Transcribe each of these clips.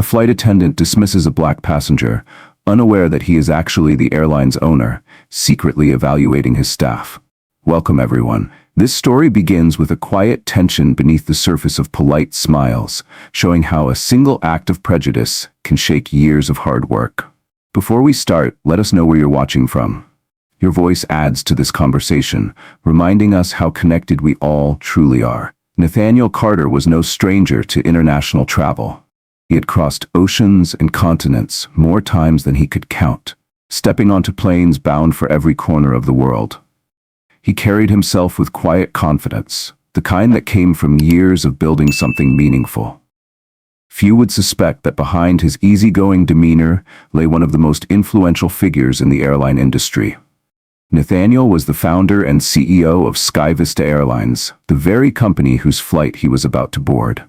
A flight attendant dismisses a black passenger, unaware that he is actually the airline's owner, secretly evaluating his staff. Welcome, everyone. This story begins with a quiet tension beneath the surface of polite smiles, showing how a single act of prejudice can shake years of hard work. Before we start, let us know where you're watching from. Your voice adds to this conversation, reminding us how connected we all truly are. Nathaniel Carter was no stranger to international travel. He had crossed oceans and continents more times than he could count, stepping onto planes bound for every corner of the world. He carried himself with quiet confidence, the kind that came from years of building something meaningful. Few would suspect that behind his easygoing demeanor lay one of the most influential figures in the airline industry. Nathaniel was the founder and CEO of SkyVista Airlines, the very company whose flight he was about to board.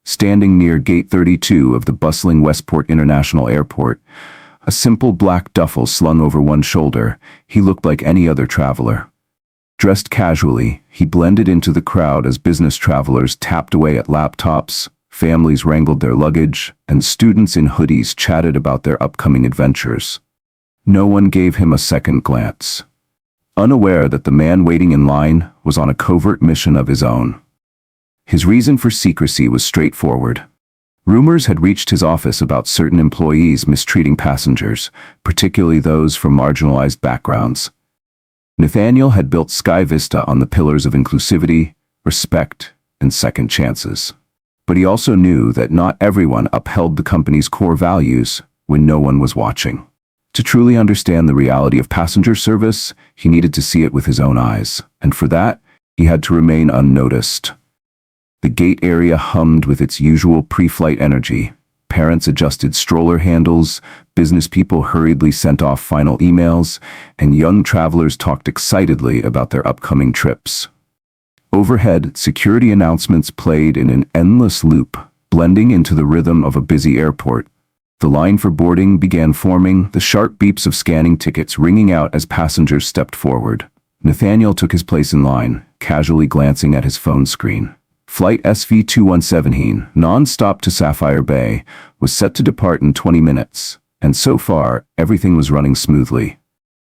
Standing near Gate 32 of the bustling Westport International Airport, a simple black duffel slung over one shoulder, he looked like any other traveler. Dressed casually, he blended into the crowd as business travelers tapped away at laptops, families wrangled their luggage, and students in hoodies chatted about their upcoming adventures. No one gave him a second glance, unaware that the man waiting in line was on a covert mission of his own. His reason for secrecy was straightforward. Rumors had reached his office about certain employees mistreating passengers, particularly those from marginalized backgrounds. Nathaniel had built SkyVista on the pillars of inclusivity, respect, and second chances. But he also knew that not everyone upheld the company's core values when no one was watching. To truly understand the reality of passenger service, he needed to see it with his own eyes, and for that, he had to remain unnoticed. The gate area hummed with its usual pre-flight energy. Parents adjusted stroller handles, business people hurriedly sent off final emails, and young travelers talked excitedly about their upcoming trips. Overhead, security announcements played in an endless loop, blending into the rhythm of a busy airport. The line for boarding began forming, the sharp beeps of scanning tickets ringing out as passengers stepped forward. Nathaniel took his place in line, casually glancing at his phone screen. Flight SV2117, non-stop to Sapphire Bay, was set to depart in 20 minutes, and so far, everything was running smoothly.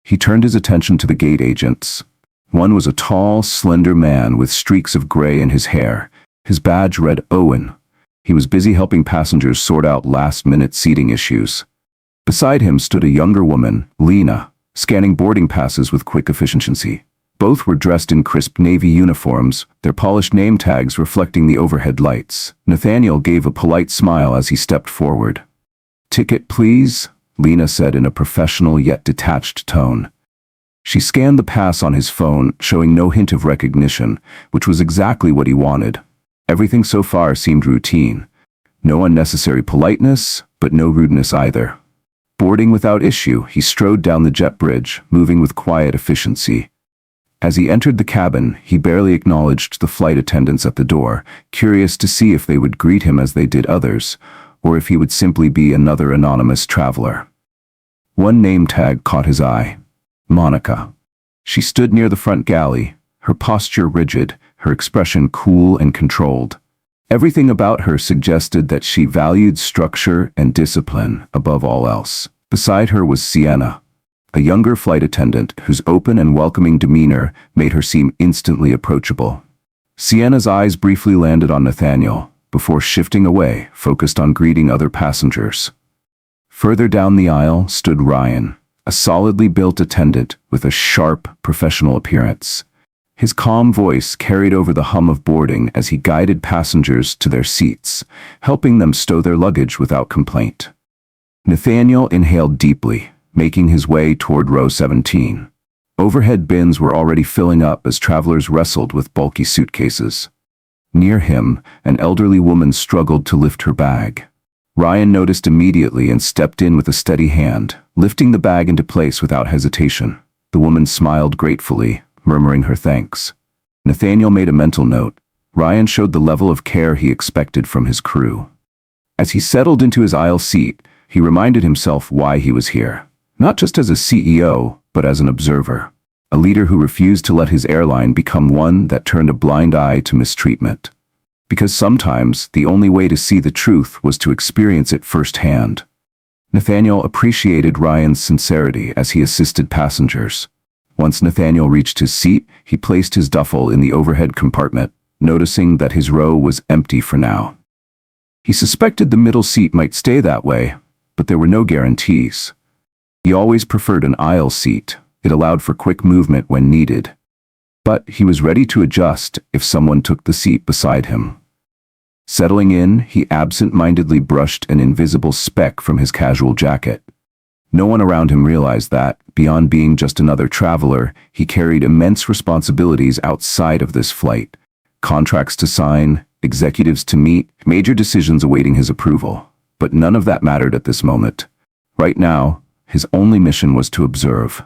He turned his attention to the gate agents. One was a tall, slender man with streaks of gray in his hair. His badge read Owen. He was busy helping passengers sort out last-minute seating issues. Beside him stood a younger woman, Lena, scanning boarding passes with quick efficiency. Both were dressed in crisp navy uniforms, their polished name tags reflecting the overhead lights. Nathaniel gave a polite smile as he stepped forward. "Ticket, please," Lena said in a professional yet detached tone. She scanned the pass on his phone, showing no hint of recognition, which was exactly what he wanted. Everything so far seemed routine. No unnecessary politeness, but no rudeness either. Boarding without issue, he strode down the jet bridge, moving with quiet efficiency. As he entered the cabin, he barely acknowledged the flight attendants at the door, curious to see if they would greet him as they did others, or if he would simply be another anonymous traveler. One name tag caught his eye: Monica. She stood near the front galley, her posture rigid, her expression cool and controlled. Everything about her suggested that she valued structure and discipline above all else. Beside her was Sienna, a younger flight attendant whose open and welcoming demeanor made her seem instantly approachable. Sienna's eyes briefly landed on Nathaniel, before shifting away, focused on greeting other passengers. Further down the aisle stood Ryan, a solidly built attendant with a sharp, professional appearance. His calm voice carried over the hum of boarding as he guided passengers to their seats, helping them stow their luggage without complaint. Nathaniel inhaled deeply, making his way toward row 17. Overhead bins were already filling up as travelers wrestled with bulky suitcases. Near him, an elderly woman struggled to lift her bag. Ryan noticed immediately and stepped in with a steady hand, lifting the bag into place without hesitation. The woman smiled gratefully, murmuring her thanks. Nathaniel made a mental note. Ryan showed the level of care he expected from his crew. As he settled into his aisle seat, he reminded himself why he was here. Not just as a CEO, but as an observer. A leader who refused to let his airline become one that turned a blind eye to mistreatment. Because sometimes the only way to see the truth was to experience it firsthand. Nathaniel appreciated Ryan's sincerity as he assisted passengers. Once Nathaniel reached his seat, he placed his duffel in the overhead compartment, noticing that his row was empty for now. He suspected the middle seat might stay that way, but there were no guarantees. He always preferred an aisle seat. It allowed for quick movement when needed. But he was ready to adjust if someone took the seat beside him. Settling in, he absent-mindedly brushed an invisible speck from his casual jacket. No one around him realized that, beyond being just another traveler, he carried immense responsibilities outside of this flight. Contracts to sign, executives to meet, major decisions awaiting his approval. But none of that mattered at this moment. Right now, his only mission was to observe.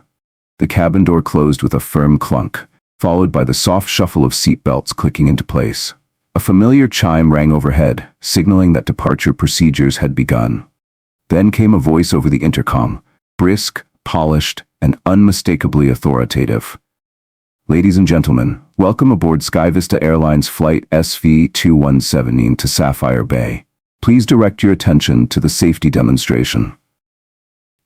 The cabin door closed with a firm clunk, followed by the soft shuffle of seatbelts clicking into place. A familiar chime rang overhead, signaling that departure procedures had begun. Then came a voice over the intercom, brisk, polished, and unmistakably authoritative. Ladies and gentlemen, welcome aboard SkyVista Airlines Flight SV2117 to Sapphire Bay. Please direct your attention to the safety demonstration.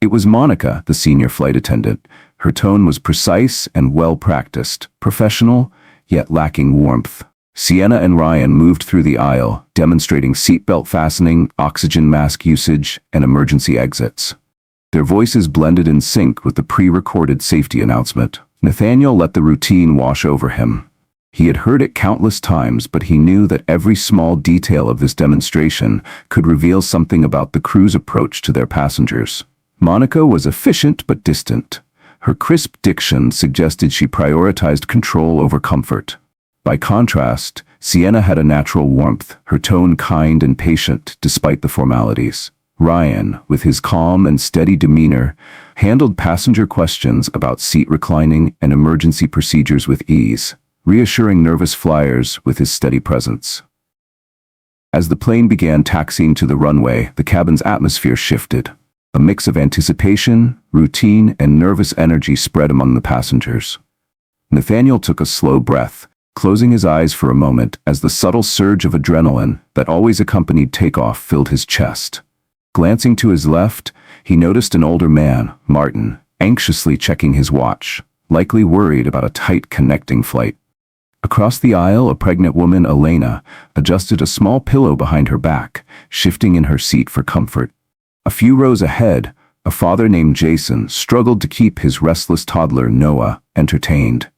It was Monica, the senior flight attendant. Her tone was precise and well-practiced, professional, yet lacking warmth. Sienna and Ryan moved through the aisle, demonstrating seatbelt fastening, oxygen mask usage, and emergency exits. Their voices blended in sync with the pre-recorded safety announcement. Nathaniel let the routine wash over him. He had heard it countless times, but he knew that every small detail of this demonstration could reveal something about the crew's approach to their passengers. Monica was efficient but distant. Her crisp diction suggested she prioritized control over comfort. By contrast, Sienna had a natural warmth, her tone kind and patient despite the formalities. Ryan, with his calm and steady demeanor, handled passenger questions about seat reclining and emergency procedures with ease, reassuring nervous flyers with his steady presence. As the plane began taxiing to the runway, the cabin's atmosphere shifted. A mix of anticipation, routine, and nervous energy spread among the passengers. Nathaniel took a slow breath, closing his eyes for a moment as the subtle surge of adrenaline that always accompanied takeoff filled his chest. Glancing to his left, he noticed an older man, Martin, anxiously checking his watch, likely worried about a tight connecting flight. Across the aisle, a pregnant woman, Elena, adjusted a small pillow behind her back, shifting in her seat for comfort. A few rows ahead, a father named Jason struggled to keep his restless toddler, Noah, entertained.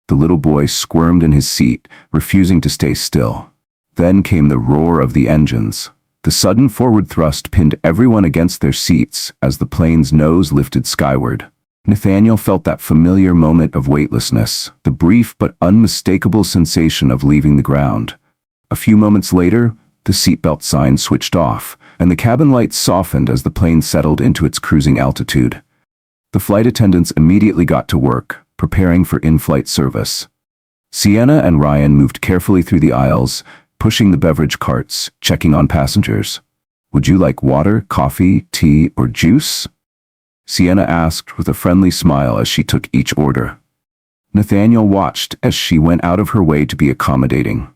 The little boy squirmed in his seat, refusing to stay still. Then came the roar of the engines. The sudden forward thrust pinned everyone against their seats as the plane's nose lifted skyward. Nathaniel felt that familiar moment of weightlessness, the brief but unmistakable sensation of leaving the ground. A few moments later, the seatbelt sign switched off, and the cabin lights softened as the plane settled into its cruising altitude. The flight attendants immediately got to work, preparing for in-flight service. Sienna and Ryan moved carefully through the aisles, pushing the beverage carts, checking on passengers. "Would you like water, coffee, tea, or juice?" Sienna asked with a friendly smile as she took each order. Nathaniel watched as she went out of her way to be accommodating.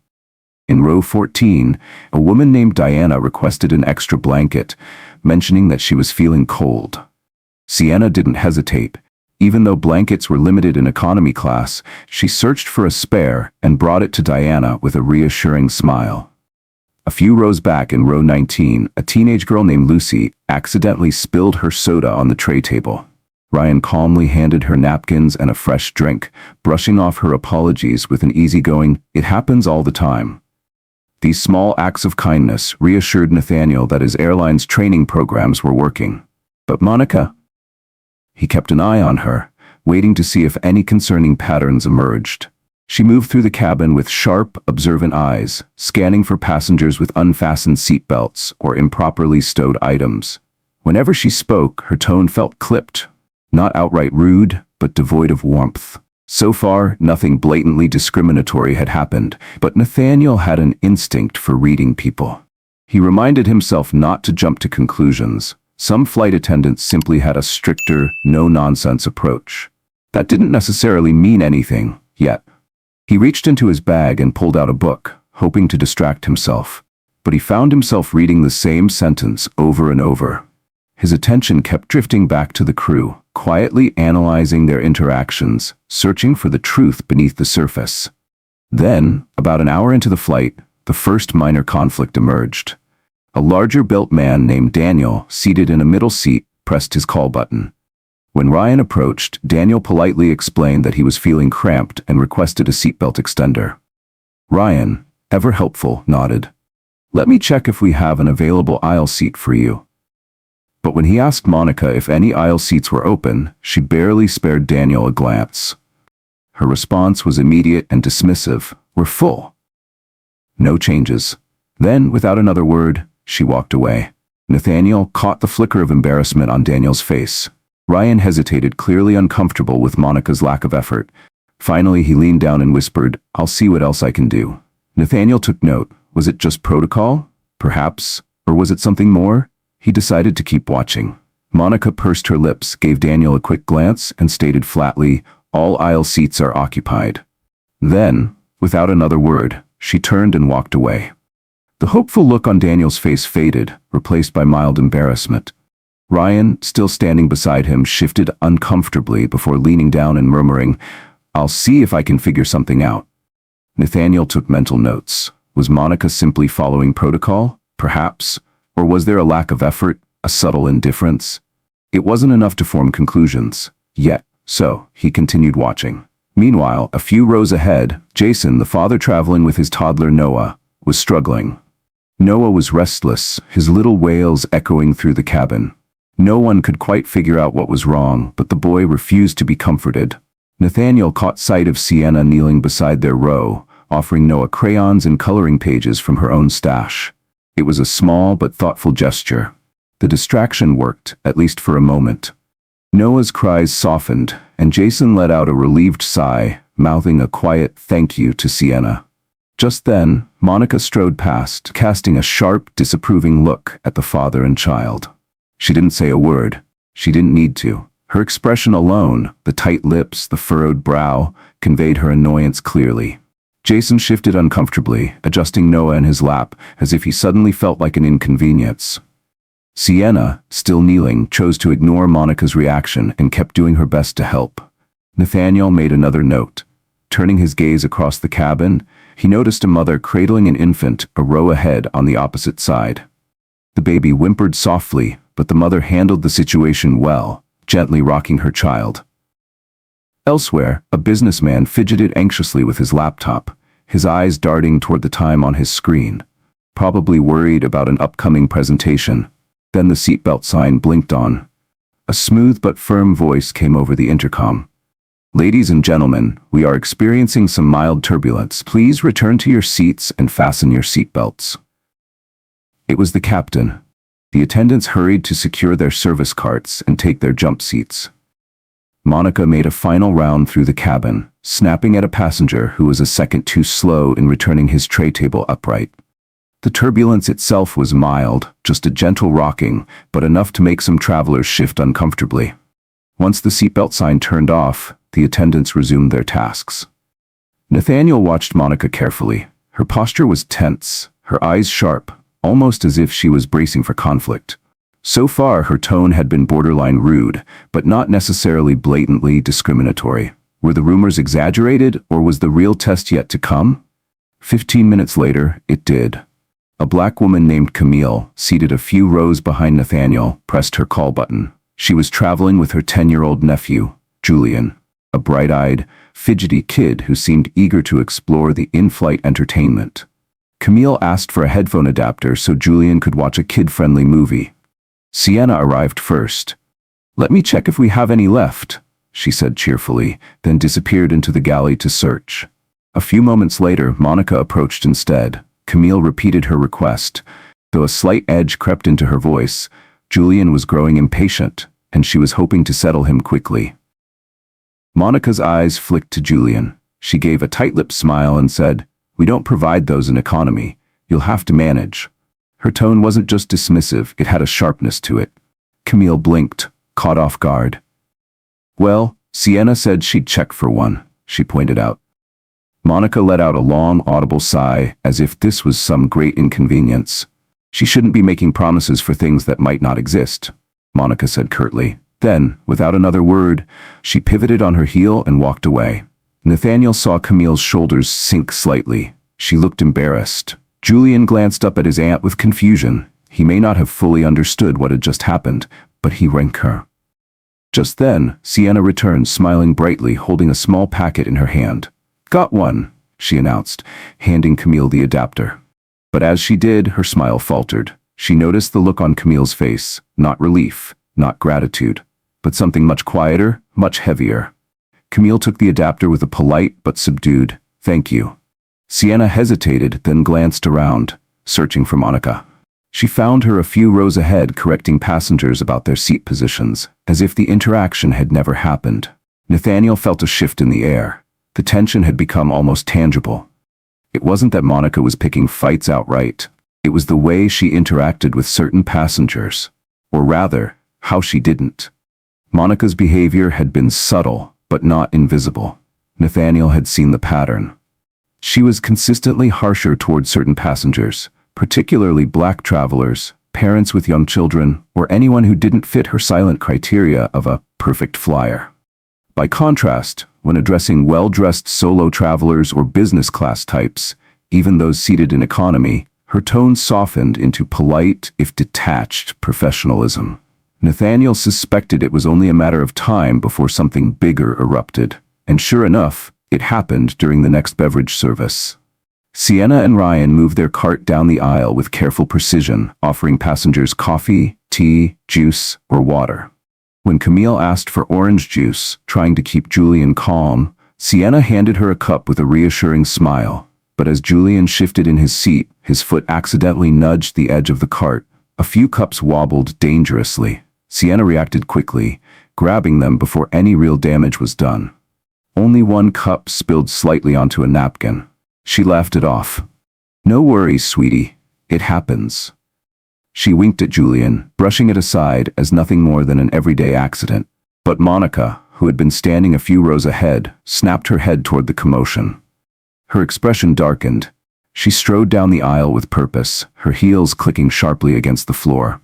In row 14, a woman named Diana requested an extra blanket, mentioning that she was feeling cold. Sienna didn't hesitate. Even though blankets were limited in economy class, she searched for a spare and brought it to Diana with a reassuring smile. A few rows back in row 19, a teenage girl named Lucy accidentally spilled her soda on the tray table. Ryan calmly handed her napkins and a fresh drink, brushing off her apologies with an easygoing, "It happens all the time." These small acts of kindness reassured Nathaniel that his airline's training programs were working. But Monica? He kept an eye on her, waiting to see if any concerning patterns emerged. She moved through the cabin with sharp, observant eyes, scanning for passengers with unfastened seatbelts or improperly stowed items. Whenever she spoke, her tone felt clipped, not outright rude, but devoid of warmth. So far, nothing blatantly discriminatory had happened, but Nathaniel had an instinct for reading people. He reminded himself not to jump to conclusions. Some flight attendants simply had a stricter, no-nonsense approach. That didn't necessarily mean anything, yet. He reached into his bag and pulled out a book, hoping to distract himself. But he found himself reading the same sentence over and over. His attention kept drifting back to the crew, quietly analyzing their interactions, searching for the truth beneath the surface. Then, about an hour into the flight, the first minor conflict emerged. A larger-built man named Daniel, seated in a middle seat, pressed his call button. When Ryan approached, Daniel politely explained that he was feeling cramped and requested a seatbelt extender. Ryan, ever helpful, nodded. "Let me check if we have an available aisle seat for you." But when he asked Monica if any aisle seats were open, she barely spared Daniel a glance. Her response was immediate and dismissive. "We're full." No changes. Then, without another word, she walked away. Nathaniel caught the flicker of embarrassment on Daniel's face. Ryan hesitated, clearly uncomfortable with Monica's lack of effort. Finally, he leaned down and whispered, "I'll see what else I can do." Nathaniel took note. Was it just protocol? Perhaps. Or was it something more? He decided to keep watching. Monica pursed her lips, gave Daniel a quick glance, and stated flatly, "All aisle seats are occupied." Then, without another word, she turned and walked away. The hopeful look on Daniel's face faded, replaced by mild embarrassment. Ryan, still standing beside him, shifted uncomfortably before leaning down and murmuring, "I'll see if I can figure something out." Nathaniel took mental notes. Was Monica simply following protocol? Perhaps. Or was there a lack of effort, a subtle indifference? It wasn't enough to form conclusions. Yet, so, he continued watching. Meanwhile, a few rows ahead, Jason, the father traveling with his toddler Noah, was struggling. Noah was restless, his little wails echoing through the cabin. No one could quite figure out what was wrong, but the boy refused to be comforted. Nathaniel caught sight of Sienna kneeling beside their row, offering Noah crayons and coloring pages from her own stash. It was a small but thoughtful gesture. The distraction worked, at least for a moment. Noah's cries softened, and Jason let out a relieved sigh, mouthing a quiet thank you to Sienna. Just then, Monica strode past, casting a sharp, disapproving look at the father and child. She didn't say a word. She didn't need to. Her expression alone, the tight lips, the furrowed brow, conveyed her annoyance clearly. Jason shifted uncomfortably, adjusting Noah in his lap, as if he suddenly felt like an inconvenience. Sienna, still kneeling, chose to ignore Monica's reaction and kept doing her best to help. Nathaniel made another note. Turning his gaze across the cabin, he noticed a mother cradling an infant a row ahead on the opposite side. The baby whimpered softly, but the mother handled the situation well, gently rocking her child. Elsewhere, a businessman fidgeted anxiously with his laptop, his eyes darting toward the time on his screen, probably worried about an upcoming presentation. Then the seatbelt sign blinked on. A smooth but firm voice came over the intercom. "Ladies and gentlemen, we are experiencing some mild turbulence. Please return to your seats and fasten your seatbelts." It was the captain. The attendants hurried to secure their service carts and take their jump seats. Monica made a final round through the cabin, snapping at a passenger who was a second too slow in returning his tray table upright. The turbulence itself was mild, just a gentle rocking, but enough to make some travelers shift uncomfortably. Once the seatbelt sign turned off, the attendants resumed their tasks. Nathaniel watched Monica carefully. Her posture was tense, her eyes sharp, almost as if she was bracing for conflict. So far, her tone had been borderline rude, but not necessarily blatantly discriminatory. Were the rumors exaggerated, or was the real test yet to come? 15 minutes later, it did. A black woman named Camille, seated a few rows behind Nathaniel, pressed her call button. She was traveling with her 10-year-old nephew, Julian, a bright-eyed, fidgety kid who seemed eager to explore the in-flight entertainment. Camille asked for a headphone adapter so Julian could watch a kid-friendly movie. Sienna arrived first. "Let me check if we have any left," she said cheerfully, then disappeared into the galley to search. A few moments later, Monica approached instead. Camille repeated her request. Though a slight edge crept into her voice, Julian was growing impatient, and she was hoping to settle him quickly. Monica's eyes flicked to Julian. She gave a tight-lipped smile and said, "We don't provide those in economy. You'll have to manage." Her tone wasn't just dismissive, it had a sharpness to it. Camille blinked, caught off guard. "Well, Sienna said she'd check for one," she pointed out. Monica let out a long, audible sigh, as if this was some great inconvenience. She shouldn't be making promises for things that might not exist, Monica said curtly. Then, without another word, she pivoted on her heel and walked away. Nathaniel saw Camille's shoulders sink slightly. She looked embarrassed. Julian glanced up at his aunt with confusion. He may not have fully understood what had just happened, but he ranked her. Just then, Sienna returned, smiling brightly, holding a small packet in her hand. "Got one," she announced, handing Camille the adapter. But as she did, her smile faltered. She noticed the look on Camille's face, not relief, not gratitude, but something much quieter, much heavier. Camille took the adapter with a polite but subdued, "Thank you." Sienna hesitated, then glanced around, searching for Monica. She found her a few rows ahead, correcting passengers about their seat positions, as if the interaction had never happened. Nathaniel felt a shift in the air. The tension had become almost tangible. It wasn't that Monica was picking fights outright. It was the way she interacted with certain passengers. Or rather, how she didn't. Monica's behavior had been subtle, but not invisible. Nathaniel had seen the pattern. She was consistently harsher toward certain passengers, particularly black travelers, parents with young children, or anyone who didn't fit her silent criteria of a perfect flyer. By contrast, when addressing well-dressed solo travelers or business class types, even those seated in economy, her tone softened into polite, if detached, professionalism. Nathaniel suspected it was only a matter of time before something bigger erupted, and sure enough, it happened during the next beverage service. Sienna and Ryan moved their cart down the aisle with careful precision, offering passengers coffee, tea, juice, or water. When Camille asked for orange juice, trying to keep Julian calm, Sienna handed her a cup with a reassuring smile. But as Julian shifted in his seat, his foot accidentally nudged the edge of the cart. A few cups wobbled dangerously. Sienna reacted quickly, grabbing them before any real damage was done. Only one cup spilled slightly onto a napkin. She laughed it off. "No worries, sweetie. It happens." She winked at Julian, brushing it aside as nothing more than an everyday accident. But Monica, who had been standing a few rows ahead, snapped her head toward the commotion. Her expression darkened. She strode down the aisle with purpose, her heels clicking sharply against the floor.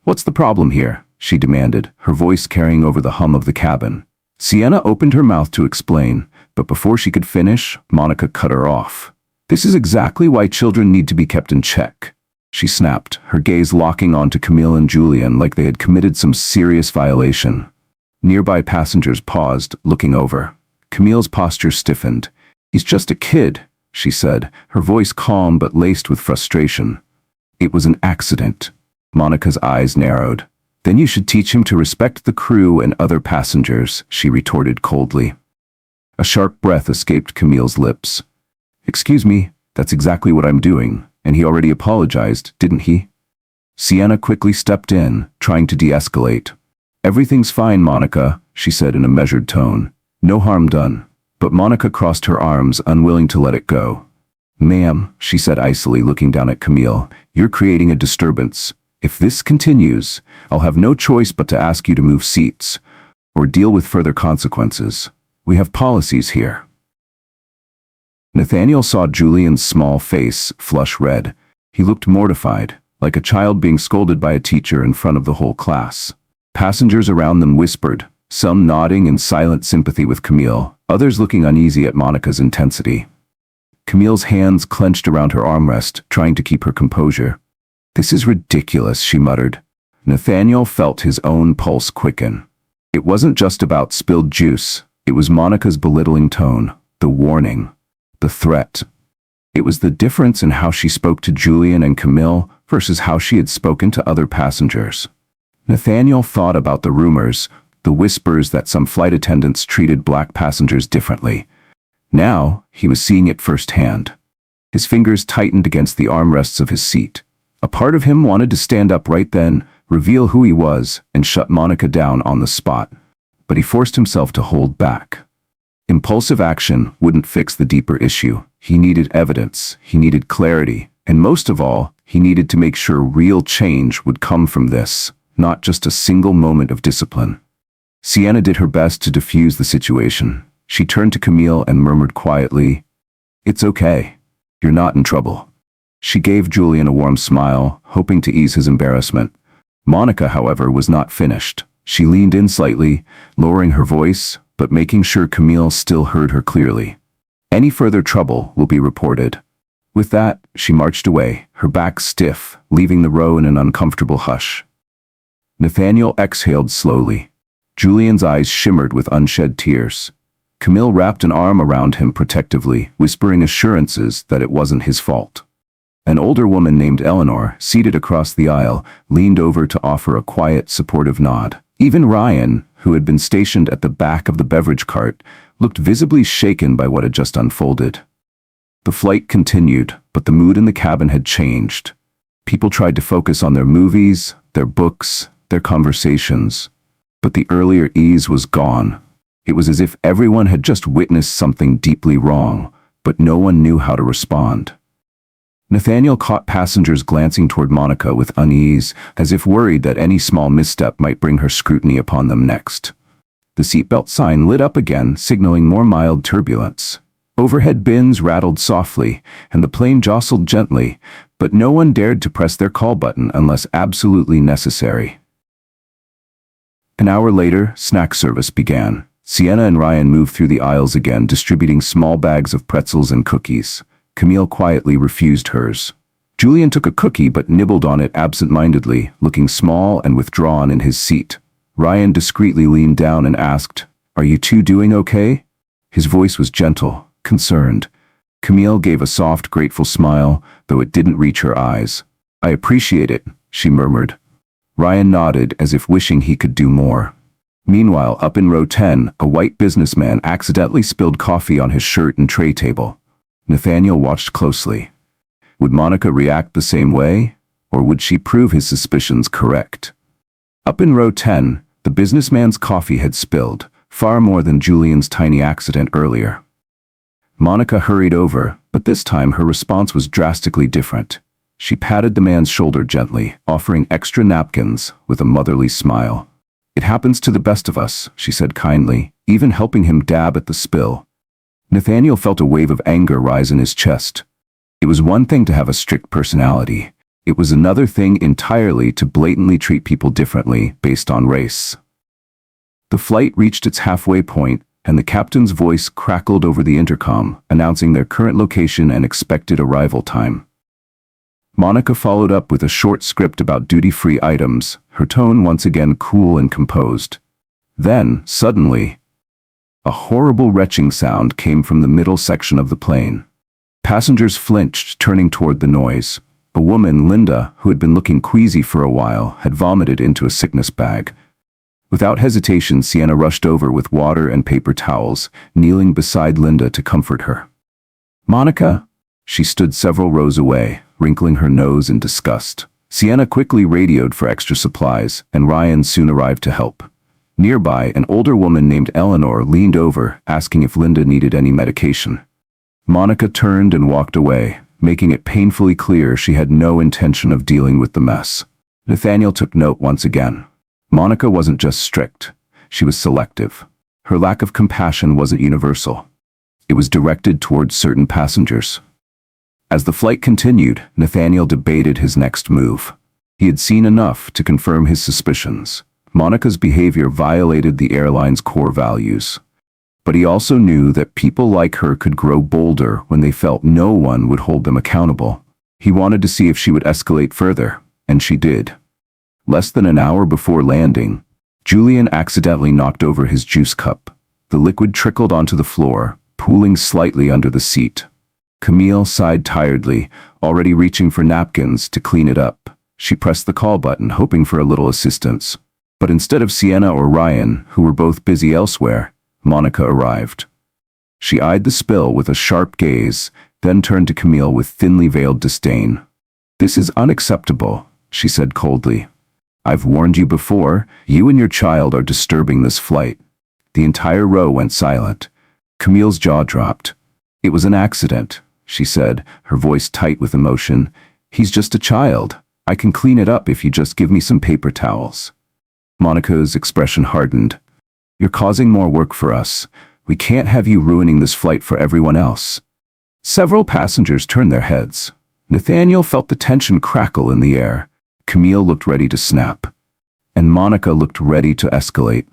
"What's the problem here?" she demanded, her voice carrying over the hum of the cabin. Sienna opened her mouth to explain, but before she could finish, Monica cut her off. "This is exactly why children need to be kept in check," she snapped, her gaze locking onto Camille and Julian like they had committed some serious violation. Nearby passengers paused, looking over. Camille's posture stiffened. "He's just a kid," she said, her voice calm but laced with frustration. "It was an accident." Monica's eyes narrowed. "Then you should teach him to respect the crew and other passengers," she retorted coldly. A sharp breath escaped Camille's lips. "Excuse me, that's exactly what I'm doing, and he already apologized, didn't he?" Sienna quickly stepped in, trying to de-escalate. "Everything's fine, Monica," she said in a measured tone. "No harm done." But Monica crossed her arms, unwilling to let it go. "Ma'am," she said icily, looking down at Camille, "you're creating a disturbance. If this continues, I'll have no choice but to ask you to move seats, or deal with further consequences. We have policies here." Nathaniel saw Julian's small face flush red. He looked mortified, like a child being scolded by a teacher in front of the whole class. Passengers around them whispered, some nodding in silent sympathy with Camille, others looking uneasy at Monica's intensity. Camille's hands clenched around her armrest, trying to keep her composure. "This is ridiculous," she muttered. Nathaniel felt his own pulse quicken. It wasn't just about spilled juice. It was Monica's belittling tone, the warning, the threat. It was the difference in how she spoke to Julian and Camille versus how she had spoken to other passengers. Nathaniel thought about the rumors, the whispers that some flight attendants treated black passengers differently. Now, he was seeing it firsthand. His fingers tightened against the armrests of his seat. A part of him wanted to stand up right then, reveal who he was, and shut Monica down on the spot. But he forced himself to hold back. Impulsive action wouldn't fix the deeper issue. He needed evidence, he needed clarity, and most of all, he needed to make sure real change would come from this, not just a single moment of discipline. Sienna did her best to defuse the situation. She turned to Camille and murmured quietly, It's okay. You're not in trouble. She gave Julian a warm smile, hoping to ease his embarrassment. Monica, however, was not finished. She leaned in slightly, lowering her voice, but making sure Camille still heard her clearly. Any further trouble will be reported. With that, she marched away, her back stiff, leaving the row in an uncomfortable hush. Nathaniel exhaled slowly. Julian's eyes shimmered with unshed tears. Camille wrapped an arm around him protectively, whispering assurances that it wasn't his fault. An older woman named Eleanor, seated across the aisle, leaned over to offer a quiet, supportive nod. Even Ryan, who had been stationed at the back of the beverage cart, looked visibly shaken by what had just unfolded. The flight continued, but the mood in the cabin had changed. People tried to focus on their movies, their books, their conversations. But the earlier ease was gone. It was as if everyone had just witnessed something deeply wrong, but no one knew how to respond. Nathaniel caught passengers glancing toward Monica with unease, as if worried that any small misstep might bring her scrutiny upon them next. The seatbelt sign lit up again, signaling more mild turbulence. Overhead bins rattled softly, and the plane jostled gently, but no one dared to press their call button unless absolutely necessary. An hour later, snack service began. Sienna and Ryan moved through the aisles again, distributing small bags of pretzels and cookies. Camille quietly refused hers. Julian took a cookie but nibbled on it absent-mindedly, looking small and withdrawn in his seat. Ryan discreetly leaned down and asked, "Are you two doing okay?" His voice was gentle, concerned. Camille gave a soft, grateful smile, though it didn't reach her eyes. "I appreciate it," she murmured. Ryan nodded as if wishing he could do more. Meanwhile, up in row 10, a white businessman accidentally spilled coffee on his shirt and tray table. Nathaniel watched closely. Would Monica react the same way, or would she prove his suspicions correct? Up in row 10, the businessman's coffee had spilled, far more than Julian's tiny accident earlier. Monica hurried over, but this time her response was drastically different. She patted the man's shoulder gently, offering extra napkins with a motherly smile. "It happens to the best of us," she said kindly, even helping him dab at the spill. Nathaniel felt a wave of anger rise in his chest. It was one thing to have a strict personality. It was another thing entirely to blatantly treat people differently based on race. The flight reached its halfway point, and the captain's voice crackled over the intercom, announcing their current location and expected arrival time. Monica followed up with a short script about duty-free items, her tone once again cool and composed. Then, suddenly, a horrible retching sound came from the middle section of the plane. Passengers flinched, turning toward the noise. A woman, Linda, who had been looking queasy for a while, had vomited into a sickness bag. Without hesitation, Sienna rushed over with water and paper towels, kneeling beside Linda to comfort her. "Monica?" She stood several rows away, wrinkling her nose in disgust. Sienna quickly radioed for extra supplies, and Ryan soon arrived to help. Nearby, an older woman named Eleanor leaned over, asking if Linda needed any medication. Monica turned and walked away, making it painfully clear she had no intention of dealing with the mess. Nathaniel took note once again. Monica wasn't just strict, she was selective. Her lack of compassion wasn't universal. It was directed towards certain passengers. As the flight continued, Nathaniel debated his next move. He had seen enough to confirm his suspicions. Monica's behavior violated the airline's core values. But he also knew that people like her could grow bolder when they felt no one would hold them accountable. He wanted to see if she would escalate further, and she did. Less than an hour before landing, Julian accidentally knocked over his juice cup. The liquid trickled onto the floor, pooling slightly under the seat. Camille sighed tiredly, already reaching for napkins to clean it up. She pressed the call button, hoping for a little assistance. But instead of Sienna or Ryan, who were both busy elsewhere, Monica arrived. She eyed the spill with a sharp gaze, then turned to Camille with thinly veiled disdain. "This is unacceptable," she said coldly. "I've warned you before, you and your child are disturbing this flight." The entire row went silent. Camille's jaw dropped. "It was an accident," she said, her voice tight with emotion. "He's just a child. I can clean it up if you just give me some paper towels." Monica's expression hardened. "You're causing more work for us. We can't have you ruining this flight for everyone else." Several passengers turned their heads. Nathaniel felt the tension crackle in the air. Camille looked ready to snap. And Monica looked ready to escalate.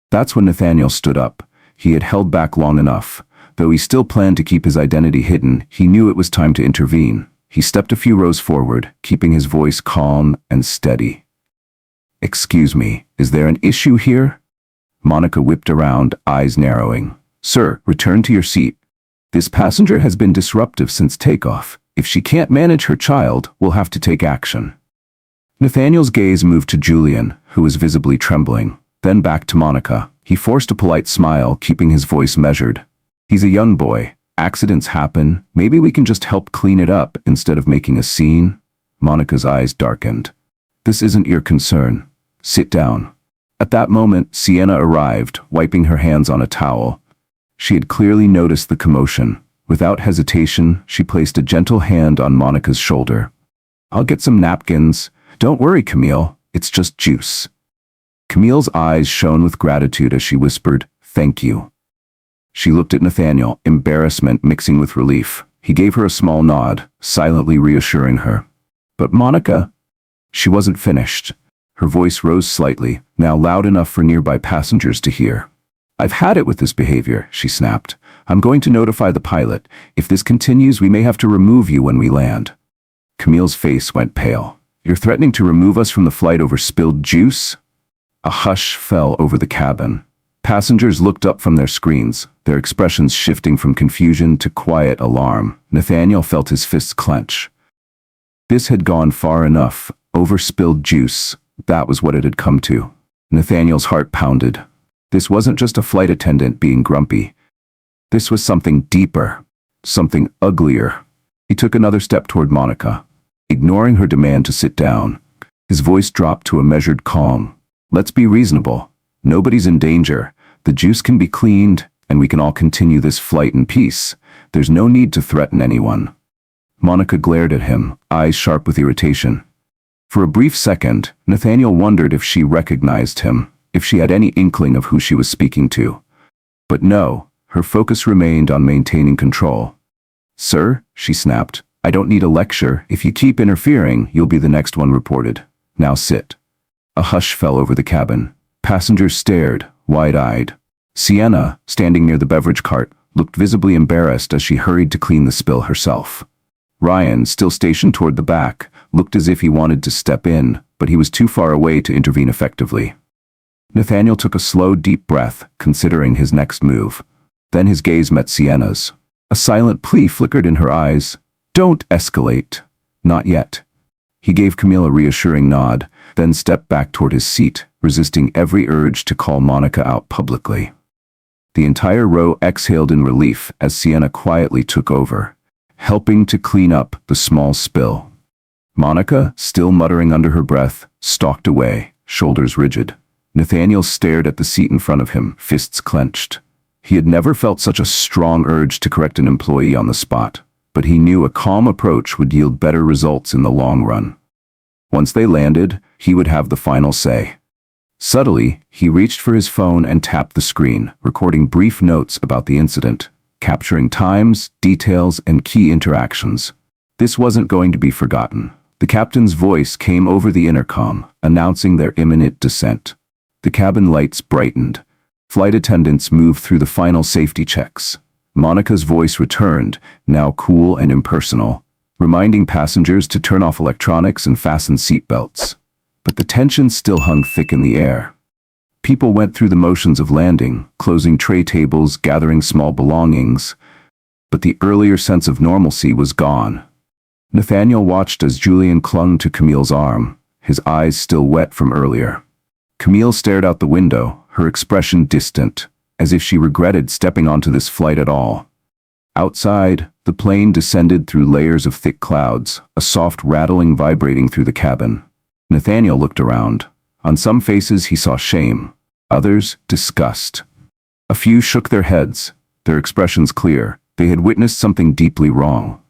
That's when Nathaniel stood up. He had held back long enough. Though he still planned to keep his identity hidden, he knew it was time to intervene. He stepped a few rows forward, keeping his voice calm and steady. "Excuse me, is there an issue here?" Monica whipped around, eyes narrowing. "Sir, return to your seat. This passenger has been disruptive since takeoff. If she can't manage her child, we'll have to take action." Nathaniel's gaze moved to Julian, who was visibly trembling, then back to Monica. He forced a polite smile, keeping his voice measured. "He's a young boy. Accidents happen. Maybe we can just help clean it up instead of making a scene." Monica's eyes darkened. "This isn't your concern. Sit down." At that moment, Sienna arrived, wiping her hands on a towel. She had clearly noticed the commotion. Without hesitation, she placed a gentle hand on Monica's shoulder. "I'll get some napkins. Don't worry, Camille. It's just juice." Camille's eyes shone with gratitude as she whispered, "Thank you." She looked at Nathaniel, embarrassment mixing with relief. He gave her a small nod, silently reassuring her. But Monica? She wasn't finished. Her voice rose slightly, now loud enough for nearby passengers to hear. "I've had it with this behavior," she snapped. "I'm going to notify the pilot. If this continues, we may have to remove you when we land." Camille's face went pale. "You're threatening to remove us from the flight over spilled juice?" A hush fell over the cabin. Passengers looked up from their screens, their expressions shifting from confusion to quiet alarm. Nathaniel felt his fists clench. This had gone far enough. Over spilled juice. That was what it had come to. Nathaniel's heart pounded. This wasn't just a flight attendant being grumpy. This was something deeper. Something uglier. He took another step toward Monica, ignoring her demand to sit down. His voice dropped to a measured calm. "Let's be reasonable. Nobody's in danger. The juice can be cleaned, and we can all continue this flight in peace. There's no need to threaten anyone." Monica glared at him, eyes sharp with irritation. For a brief second, Nathaniel wondered if she recognized him, if she had any inkling of who she was speaking to. But no, her focus remained on maintaining control. "Sir," she snapped, "I don't need a lecture. If you keep interfering, you'll be the next one reported. Now sit." A hush fell over the cabin. Passengers stared, wide-eyed. Sienna, standing near the beverage cart, looked visibly embarrassed as she hurried to clean the spill herself. Ryan, still stationed toward the back, looked as if he wanted to step in, but he was too far away to intervene effectively. Nathaniel took a slow, deep breath, considering his next move. Then his gaze met Sienna's. A silent plea flickered in her eyes. "Don't escalate. Not yet." He gave Camille a reassuring nod, then stepped back toward his seat, resisting every urge to call Monica out publicly. The entire row exhaled in relief as Sienna quietly took over, helping to clean up the small spill. Monica, still muttering under her breath, stalked away, shoulders rigid. Nathaniel stared at the seat in front of him, fists clenched. He had never felt such a strong urge to correct an employee on the spot, but he knew a calm approach would yield better results in the long run. Once they landed, he would have the final say. Subtly, he reached for his phone and tapped the screen, recording brief notes about the incident, capturing times, details, and key interactions. This wasn't going to be forgotten. The captain's voice came over the intercom, announcing their imminent descent. The cabin lights brightened. Flight attendants moved through the final safety checks. Monica's voice returned, now cool and impersonal, reminding passengers to turn off electronics and fasten seatbelts. But the tension still hung thick in the air. People went through the motions of landing, closing tray tables, gathering small belongings, but the earlier sense of normalcy was gone. Nathaniel watched as Julian clung to Camille's arm, his eyes still wet from earlier. Camille stared out the window, her expression distant, as if she regretted stepping onto this flight at all. Outside, the plane descended through layers of thick clouds, a soft rattling vibrating through the cabin. Nathaniel looked around. On some faces he saw shame, others disgust. A few shook their heads, their expressions clear. They had witnessed something deeply wrong.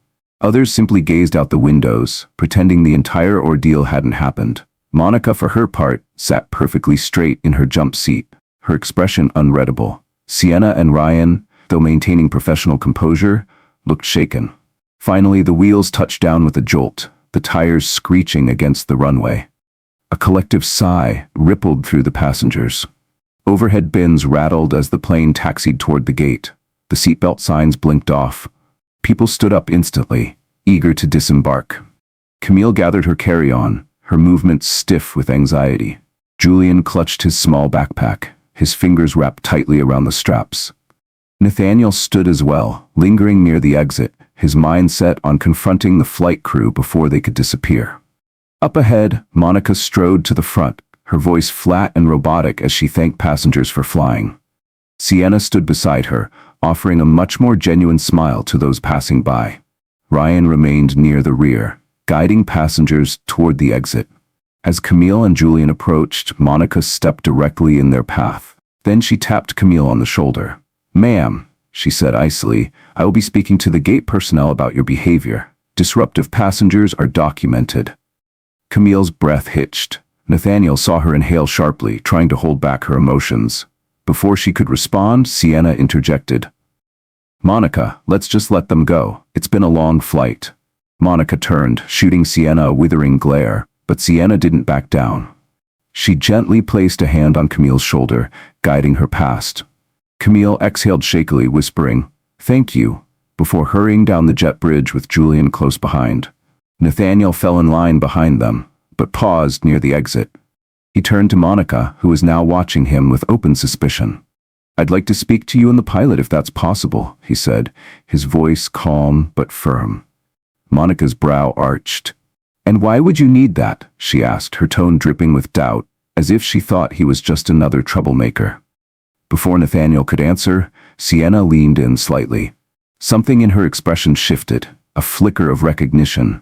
Others simply gazed out the windows, pretending the entire ordeal hadn't happened. Monica, for her part, sat perfectly straight in her jump seat, her expression unreadable. Sienna and Ryan, though maintaining professional composure, looked shaken. Finally, the wheels touched down with a jolt, the tires screeching against the runway. A collective sigh rippled through the passengers. Overhead bins rattled as the plane taxied toward the gate. The seatbelt signs blinked off. People stood up instantly, eager to disembark. Camille gathered her carry-on, her movements stiff with anxiety. Julian clutched his small backpack, his fingers wrapped tightly around the straps. Nathaniel stood as well, lingering near the exit, his mind set on confronting the flight crew before they could disappear. Up ahead, Monica strode to the front, her voice flat and robotic as she thanked passengers for flying. Sienna stood beside her, offering a much more genuine smile to those passing by. Ryan remained near the rear, guiding passengers toward the exit. As Camille and Julian approached, Monica stepped directly in their path. Then she tapped Camille on the shoulder. "Ma'am," she said icily, "I will be speaking to the gate personnel about your behavior. Disruptive passengers are documented." Camille's breath hitched. Nathaniel saw her inhale sharply, trying to hold back her emotions. Before she could respond, Sienna interjected. "Monica, let's just let them go. It's been a long flight." Monica turned, shooting Sienna a withering glare, but Sienna didn't back down. She gently placed a hand on Camille's shoulder, guiding her past. Camille exhaled shakily, whispering, "Thank you," before hurrying down the jet bridge with Julian close behind. Nathaniel fell in line behind them, but paused near the exit. He turned to Monica, who was now watching him with open suspicion. "I'd like to speak to you and the pilot if that's possible," he said, his voice calm but firm. Monica's brow arched. "And why would you need that?" she asked, her tone dripping with doubt, as if she thought he was just another troublemaker. Before Nathaniel could answer, Sienna leaned in slightly. Something in her expression shifted, a flicker of recognition.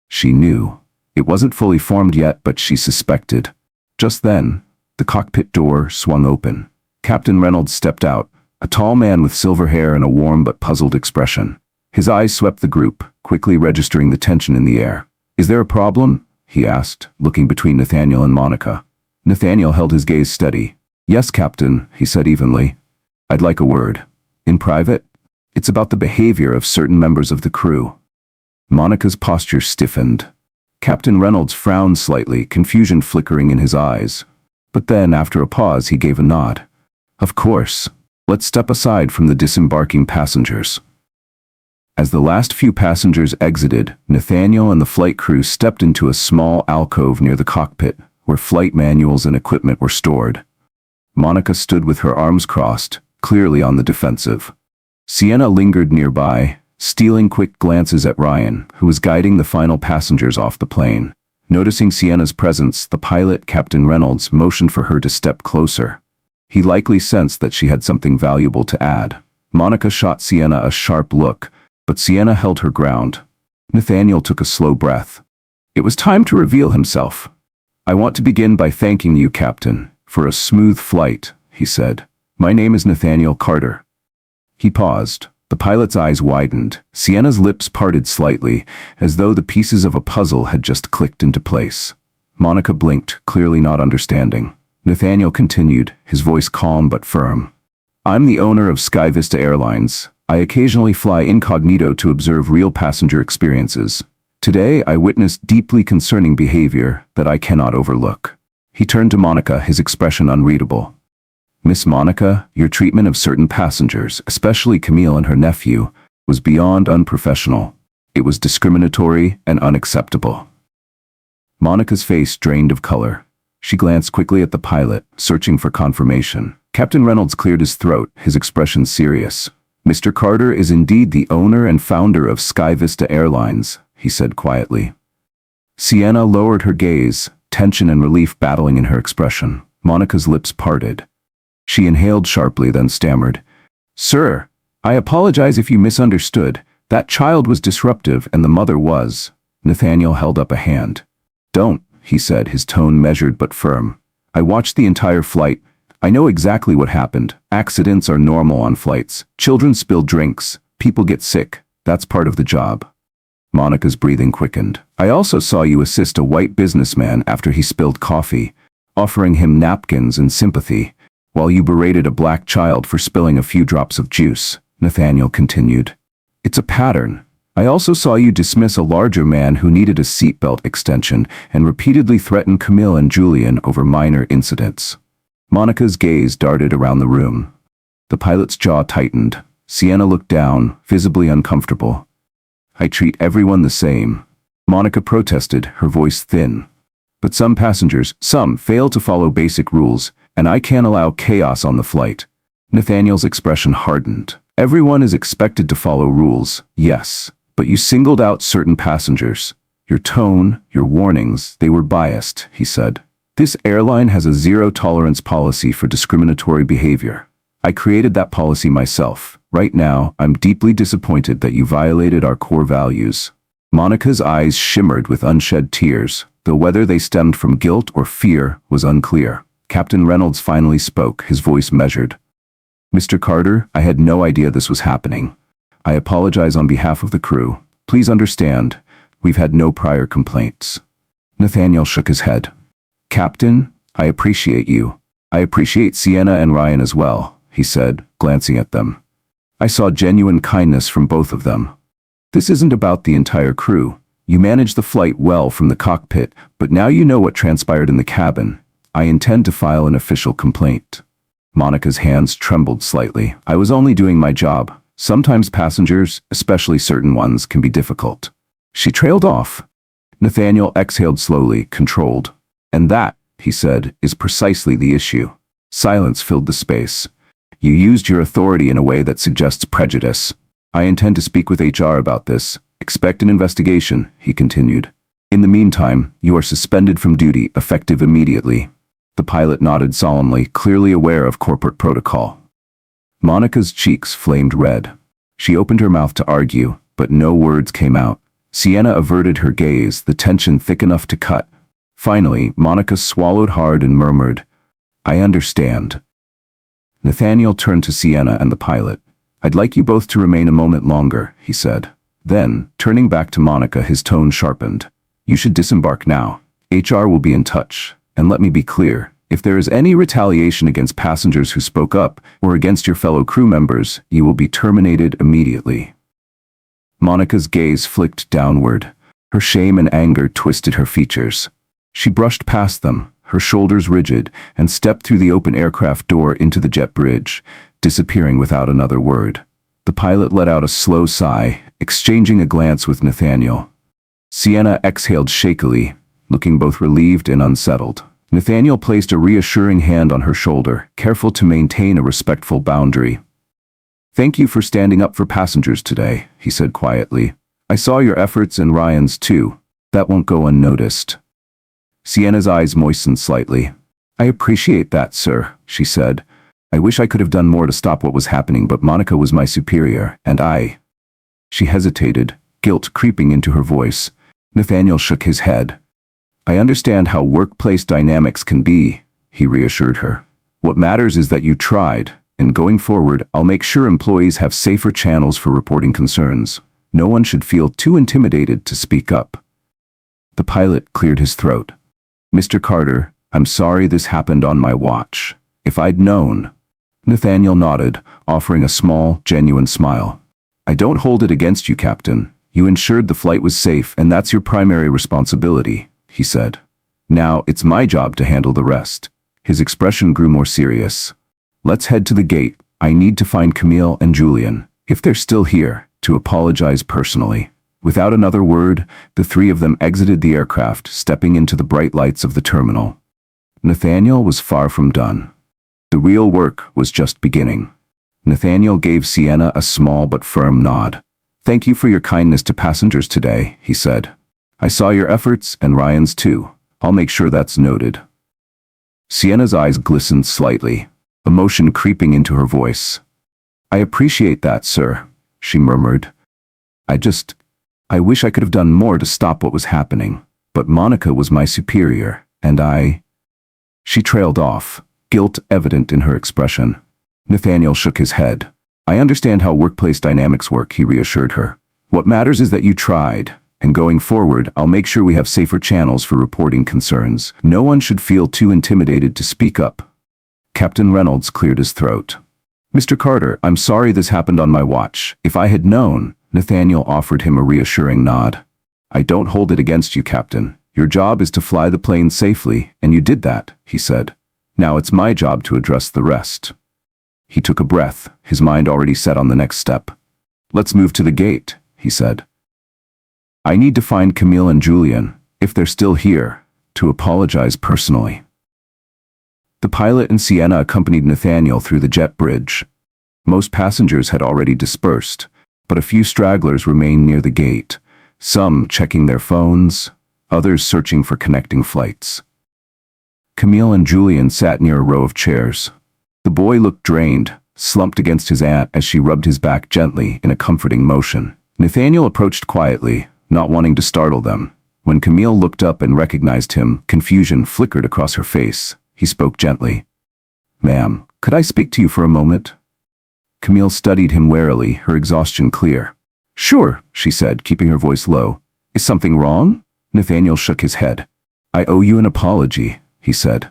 She knew. It wasn't fully formed yet, but she suspected. Just then, the cockpit door swung open. Captain Reynolds stepped out, a tall man with silver hair and a warm but puzzled expression. His eyes swept the group, quickly registering the tension in the air. "Is there a problem?" he asked, looking between Nathaniel and Monica. Nathaniel held his gaze steady. "Yes, Captain," he said evenly. "I'd like a word. In private? It's about the behavior of certain members of the crew." Monica's posture stiffened. Captain Reynolds frowned slightly, confusion flickering in his eyes. But then, after a pause, he gave a nod. "Of course. Let's step aside from the disembarking passengers." As the last few passengers exited, Nathaniel and the flight crew stepped into a small alcove near the cockpit, where flight manuals and equipment were stored. Monica stood with her arms crossed, clearly on the defensive. Sienna lingered nearby, stealing quick glances at Ryan, who was guiding the final passengers off the plane. Noticing Sienna's presence, the pilot, Captain Reynolds, motioned for her to step closer. He likely sensed that she had something valuable to add. Monica shot Sienna a sharp look, but Sienna held her ground. Nathaniel took a slow breath. It was time to reveal himself. "I want to begin by thanking you, Captain, for a smooth flight," he said. "My name is Nathaniel Carter." He paused. The pilot's eyes widened. Sienna's lips parted slightly, as though the pieces of a puzzle had just clicked into place. Monica blinked, clearly not understanding. Nathaniel continued, his voice calm but firm. "I'm the owner of Sky Vista Airlines. I occasionally fly incognito to observe real passenger experiences. Today, I witnessed deeply concerning behavior that I cannot overlook." He turned to Monica, his expression unreadable. "Miss Monica, your treatment of certain passengers, especially Camille and her nephew, was beyond unprofessional. It was discriminatory and unacceptable." Monica's face drained of color. She glanced quickly at the pilot, searching for confirmation. Captain Reynolds cleared his throat, his expression serious. "Mr. Carter is indeed the owner and founder of Sky Vista Airlines," he said quietly. Sienna lowered her gaze, tension and relief battling in her expression. Monica's lips parted. She inhaled sharply, then stammered, "Sir, I apologize if you misunderstood. That child was disruptive and the mother was." Nathaniel held up a hand. "Don't," he said, his tone measured but firm. "I watched the entire flight. I know exactly what happened. Accidents are normal on flights. Children spill drinks. People get sick. That's part of the job." Monica's breathing quickened. "I also saw you assist a white businessman after he spilled coffee, offering him napkins and sympathy, while you berated a black child for spilling a few drops of juice," Nathaniel continued. It's a pattern. I also saw you dismiss a larger man who needed a seatbelt extension and repeatedly threaten Camille and Julian over minor incidents. Monica's gaze darted around the room. The pilot's jaw tightened. Sienna looked down, visibly uncomfortable. I treat everyone the same. Monica protested, her voice thin. But some passengers, fail to follow basic rules, and I can't allow chaos on the flight. Nathaniel's expression hardened. Everyone is expected to follow rules, yes, but you singled out certain passengers. Your tone, your warnings, they were biased, he said. This airline has a zero-tolerance policy for discriminatory behavior. I created that policy myself. Right now, I'm deeply disappointed that you violated our core values. Monica's eyes shimmered with unshed tears, though whether they stemmed from guilt or fear was unclear. Captain Reynolds finally spoke, his voice measured. Mr. Carter, I had no idea this was happening. I apologize on behalf of the crew. Please understand, we've had no prior complaints. Nathaniel shook his head. Captain, I appreciate you. I appreciate Sienna and Ryan as well, he said, glancing at them. I saw genuine kindness from both of them. This isn't about the entire crew. You managed the flight well from the cockpit, but now you know what transpired in the cabin. I intend to file an official complaint. Monica's hands trembled slightly. I was only doing my job. Sometimes passengers, especially certain ones, can be difficult. She trailed off. Nathaniel exhaled slowly, controlled. And that, he said, is precisely the issue. Silence filled the space. You used your authority in a way that suggests prejudice. I intend to speak with HR about this. Expect an investigation, he continued. In the meantime, you are suspended from duty, effective immediately. The pilot nodded solemnly, clearly aware of corporate protocol. Monica's cheeks flamed red. She opened her mouth to argue, but no words came out. Sienna averted her gaze, the tension thick enough to cut. Finally, Monica swallowed hard and murmured, I understand. Nathaniel turned to Sienna and the pilot. I'd like you both to remain a moment longer, he said. Then, turning back to Monica, his tone sharpened. You should disembark now. HR will be in touch. And let me be clear, if there is any retaliation against passengers who spoke up, or against your fellow crew members, you will be terminated immediately. Monica's gaze flicked downward. Her shame and anger twisted her features. She brushed past them, her shoulders rigid, and stepped through the open aircraft door into the jet bridge, disappearing without another word. The pilot let out a slow sigh, exchanging a glance with Nathaniel. Sienna exhaled shakily, looking both relieved and unsettled. Nathaniel placed a reassuring hand on her shoulder, careful to maintain a respectful boundary. Thank you for standing up for passengers today, he said quietly. I saw your efforts and Ryan's too. That won't go unnoticed. Sienna's eyes moistened slightly. I appreciate that, sir, she said. I wish I could have done more to stop what was happening, but Monica was my superior, and I... She hesitated, guilt creeping into her voice. Nathaniel shook his head. I understand how workplace dynamics can be, he reassured her. What matters is that you tried, and going forward, I'll make sure employees have safer channels for reporting concerns. No one should feel too intimidated to speak up. The pilot cleared his throat. Mr. Carter, I'm sorry this happened on my watch. If I'd known... Nathaniel nodded, offering a small, genuine smile. I don't hold it against you, Captain. You ensured the flight was safe, and that's your primary responsibility, he said. Now, it's my job to handle the rest. His expression grew more serious. Let's head to the gate. I need to find Camille and Julian, if they're still here, to apologize personally. Without another word, the three of them exited the aircraft, stepping into the bright lights of the terminal. Nathaniel was far from done. The real work was just beginning. Nathaniel gave Sienna a small but firm nod. Thank you for your kindness to passengers today, he said. I saw your efforts, and Ryan's too. I'll make sure that's noted. Sienna's eyes glistened slightly, emotion creeping into her voice. I appreciate that, sir, she murmured. I wish I could have done more to stop what was happening, but Monica was my superior, and She trailed off, guilt evident in her expression. Nathaniel shook his head. I understand how workplace dynamics work, he reassured her. What matters is that you tried, and going forward, I'll make sure we have safer channels for reporting concerns. No one should feel too intimidated to speak up. Captain Reynolds cleared his throat. Mr. Carter, I'm sorry this happened on my watch. If I had known... Nathaniel offered him a reassuring nod. "I don't hold it against you, Captain. Your job is to fly the plane safely, and you did that," he said. "Now it's my job to address the rest." He took a breath, his mind already set on the next step. "Let's move to the gate," he said. "I need to find Camille and Julian, if they're still here, to apologize personally." The pilot and Sienna accompanied Nathaniel through the jet bridge. Most passengers had already dispersed, but a few stragglers remained near the gate, some checking their phones, others searching for connecting flights. Camille and Julian sat near a row of chairs. The boy looked drained, slumped against his aunt as she rubbed his back gently in a comforting motion. Nathaniel approached quietly, not wanting to startle them. When Camille looked up and recognized him, confusion flickered across her face. He spoke gently. "Ma'am, could I speak to you for a moment?" Camille studied him warily, her exhaustion clear. "Sure," she said, keeping her voice low. "Is something wrong?" Nathaniel shook his head. "I owe you an apology," he said.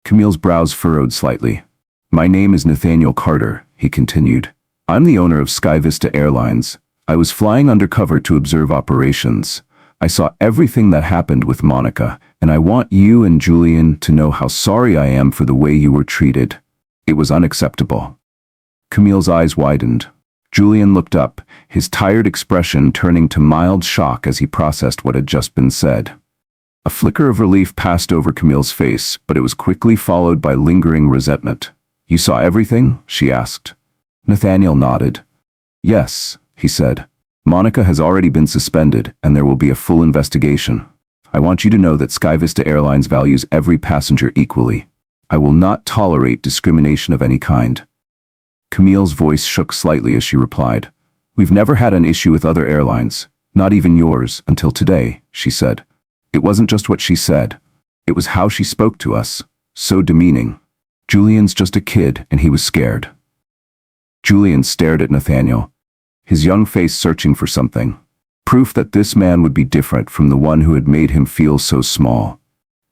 Camille's brows furrowed slightly. "My name is Nathaniel Carter," he continued. "I'm the owner of Sky Vista Airlines. I was flying undercover to observe operations. I saw everything that happened with Monica, and I want you and Julian to know how sorry I am for the way you were treated. It was unacceptable." Camille's eyes widened. Julian looked up, his tired expression turning to mild shock as he processed what had just been said. A flicker of relief passed over Camille's face, but it was quickly followed by lingering resentment. "You saw everything?" she asked. Nathaniel nodded. "Yes," he said. "Monica has already been suspended, and there will be a full investigation. I want you to know that Sky Vista Airlines values every passenger equally. I will not tolerate discrimination of any kind." Camille's voice shook slightly as she replied. "We've never had an issue with other airlines, not even yours, until today," she said. It wasn't just what she said. It was how she spoke to us, so demeaning. Julian's just a kid, and he was scared. Julian stared at Nathaniel, his young face searching for something. Proof that this man would be different from the one who had made him feel so small.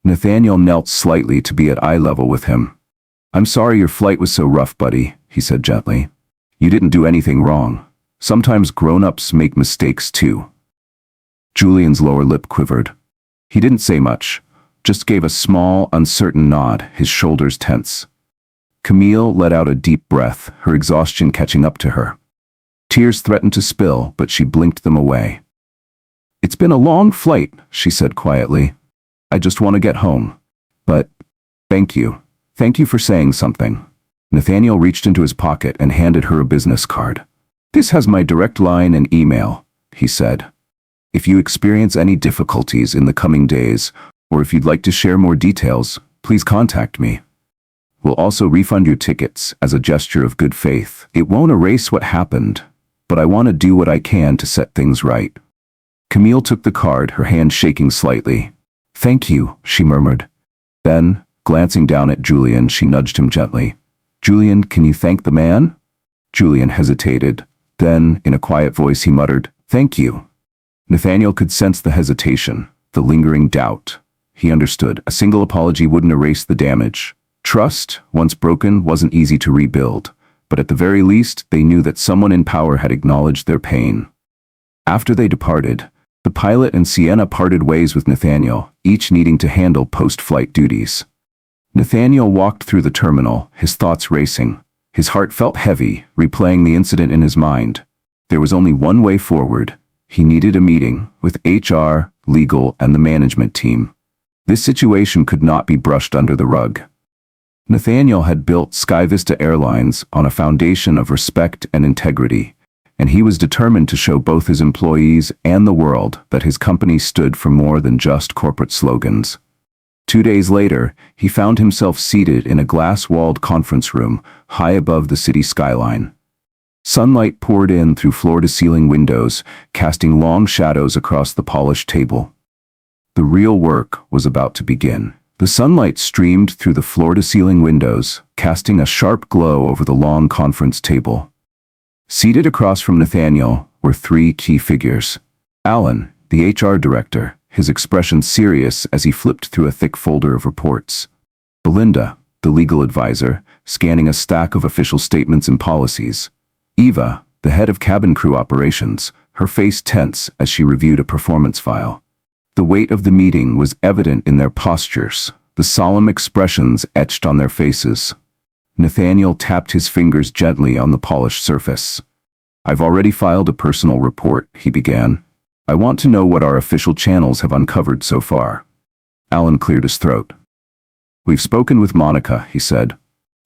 Nathaniel knelt slightly to be at eye level with him. "I'm sorry your flight was so rough, buddy," he said gently. "You didn't do anything wrong. Sometimes grown-ups make mistakes too." Julian's lower lip quivered. He didn't say much, just gave a small, uncertain nod, his shoulders tense. Camille let out a deep breath, her exhaustion catching up to her. Tears threatened to spill, but she blinked them away. "It's been a long flight," she said quietly. "I just want to get home. But, thank you. Thank you for saying something." Nathaniel reached into his pocket and handed her a business card. "This has my direct line and email," he said. "If you experience any difficulties in the coming days, or if you'd like to share more details, please contact me. We'll also refund your tickets as a gesture of good faith. It won't erase what happened, but I want to do what I can to set things right." Camille took the card, her hand shaking slightly. "Thank you," she murmured. Then, glancing down at Julian, she nudged him gently. "Julian, can you thank the man?" Julian hesitated. Then, in a quiet voice, he muttered, "Thank you." Nathaniel could sense the hesitation, the lingering doubt. He understood. A single apology wouldn't erase the damage. Trust, once broken, wasn't easy to rebuild, but at the very least, they knew that someone in power had acknowledged their pain. After they departed, the pilot and Sienna parted ways with Nathaniel, each needing to handle post-flight duties. Nathaniel walked through the terminal, his thoughts racing. His heart felt heavy, replaying the incident in his mind. There was only one way forward. He needed a meeting with HR, legal, and the management team. This situation could not be brushed under the rug. Nathaniel had built Sky Vista Airlines on a foundation of respect and integrity, and he was determined to show both his employees and the world that his company stood for more than just corporate slogans. 2 days later, he found himself seated in a glass-walled conference room high above the city skyline. Sunlight poured in through floor-to-ceiling windows, casting long shadows across the polished table. The real work was about to begin. The sunlight streamed through the floor-to-ceiling windows, casting a sharp glow over the long conference table. Seated across from Nathaniel were 3 key figures. Alan, the HR director, his expression serious as he flipped through a thick folder of reports. Belinda, the legal advisor, scanning a stack of official statements and policies. Eva, the head of cabin crew operations, her face tense as she reviewed a performance file. The weight of the meeting was evident in their postures, the solemn expressions etched on their faces. Nathaniel tapped his fingers gently on the polished surface. "I've already filed a personal report," he began. "I want to know what our official channels have uncovered so far." Alan cleared his throat. "We've spoken with Monica," he said.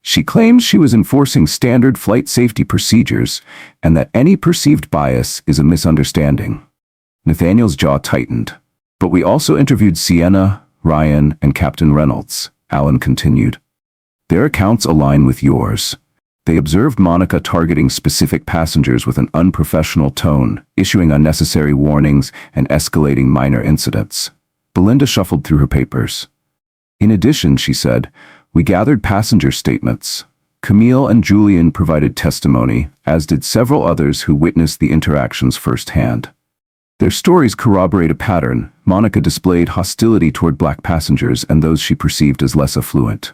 "She claims she was enforcing standard flight safety procedures and that any perceived bias is a misunderstanding." Nathaniel's jaw tightened. "But we also interviewed Sienna, Ryan, and Captain Reynolds," Alan continued. "Their accounts align with yours. They observed Monica targeting specific passengers with an unprofessional tone, issuing unnecessary warnings and escalating minor incidents." Belinda shuffled through her papers. "In addition," she said, "we gathered passenger statements. Camille and Julian provided testimony, as did several others who witnessed the interactions firsthand. Their stories corroborate a pattern. Monica displayed hostility toward black passengers and those she perceived as less affluent."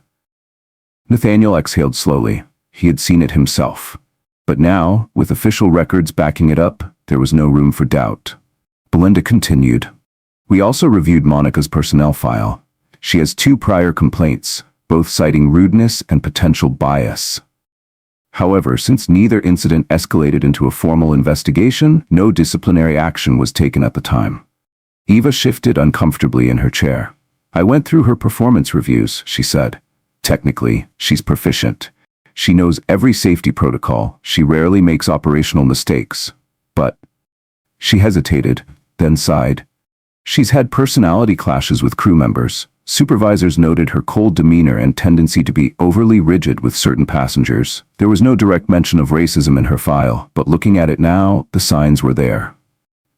Nathaniel exhaled slowly. He had seen it himself. But now, with official records backing it up, there was no room for doubt. Belinda continued. "We also reviewed Monica's personnel file. She has 2 prior complaints, both citing rudeness and potential bias. However, since neither incident escalated into a formal investigation, no disciplinary action was taken at the time." Eva shifted uncomfortably in her chair. "I went through her performance reviews," she said. "Technically, she's proficient. She knows every safety protocol. She rarely makes operational mistakes. But..." She hesitated, then sighed. "She's had personality clashes with crew members. Supervisors noted her cold demeanor and tendency to be overly rigid with certain passengers. There was no direct mention of racism in her file, but looking at it now, the signs were there."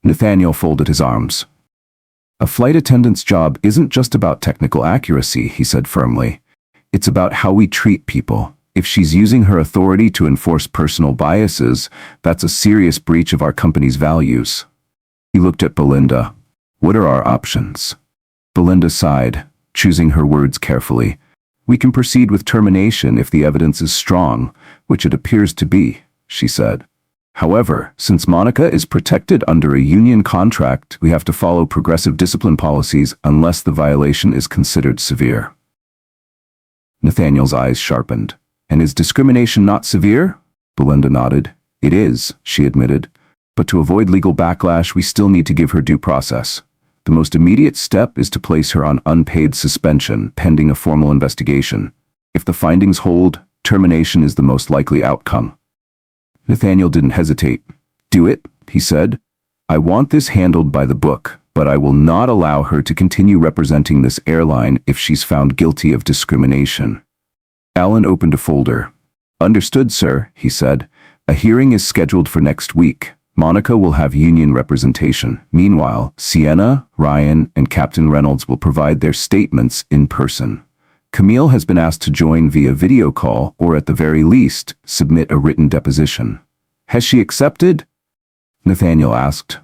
Nathaniel folded his arms. "A flight attendant's job isn't just about technical accuracy," he said firmly. "It's about how we treat people. If she's using her authority to enforce personal biases, that's a serious breach of our company's values." He looked at Belinda. "What are our options?" Belinda sighed, choosing her words carefully. "We can proceed with termination if the evidence is strong, which it appears to be," she said. "However, since Monica is protected under a union contract, we have to follow progressive discipline policies unless the violation is considered severe." Nathaniel's eyes sharpened. "And is discrimination not severe?" Belinda nodded. "It is," she admitted. "But to avoid legal backlash, we still need to give her due process. The most immediate step is to place her on unpaid suspension, pending a formal investigation. If the findings hold, termination is the most likely outcome." Nathaniel didn't hesitate. "Do it," he said. "I want this handled by the book, but I will not allow her to continue representing this airline if she's found guilty of discrimination." Alan opened a folder. "Understood, sir," he said. "A hearing is scheduled for next week. Monica will have union representation. Meanwhile, Sienna, Ryan, and Captain Reynolds will provide their statements in person. Camille has been asked to join via video call or at the very least, submit a written deposition." "Has she accepted?" Nathaniel asked.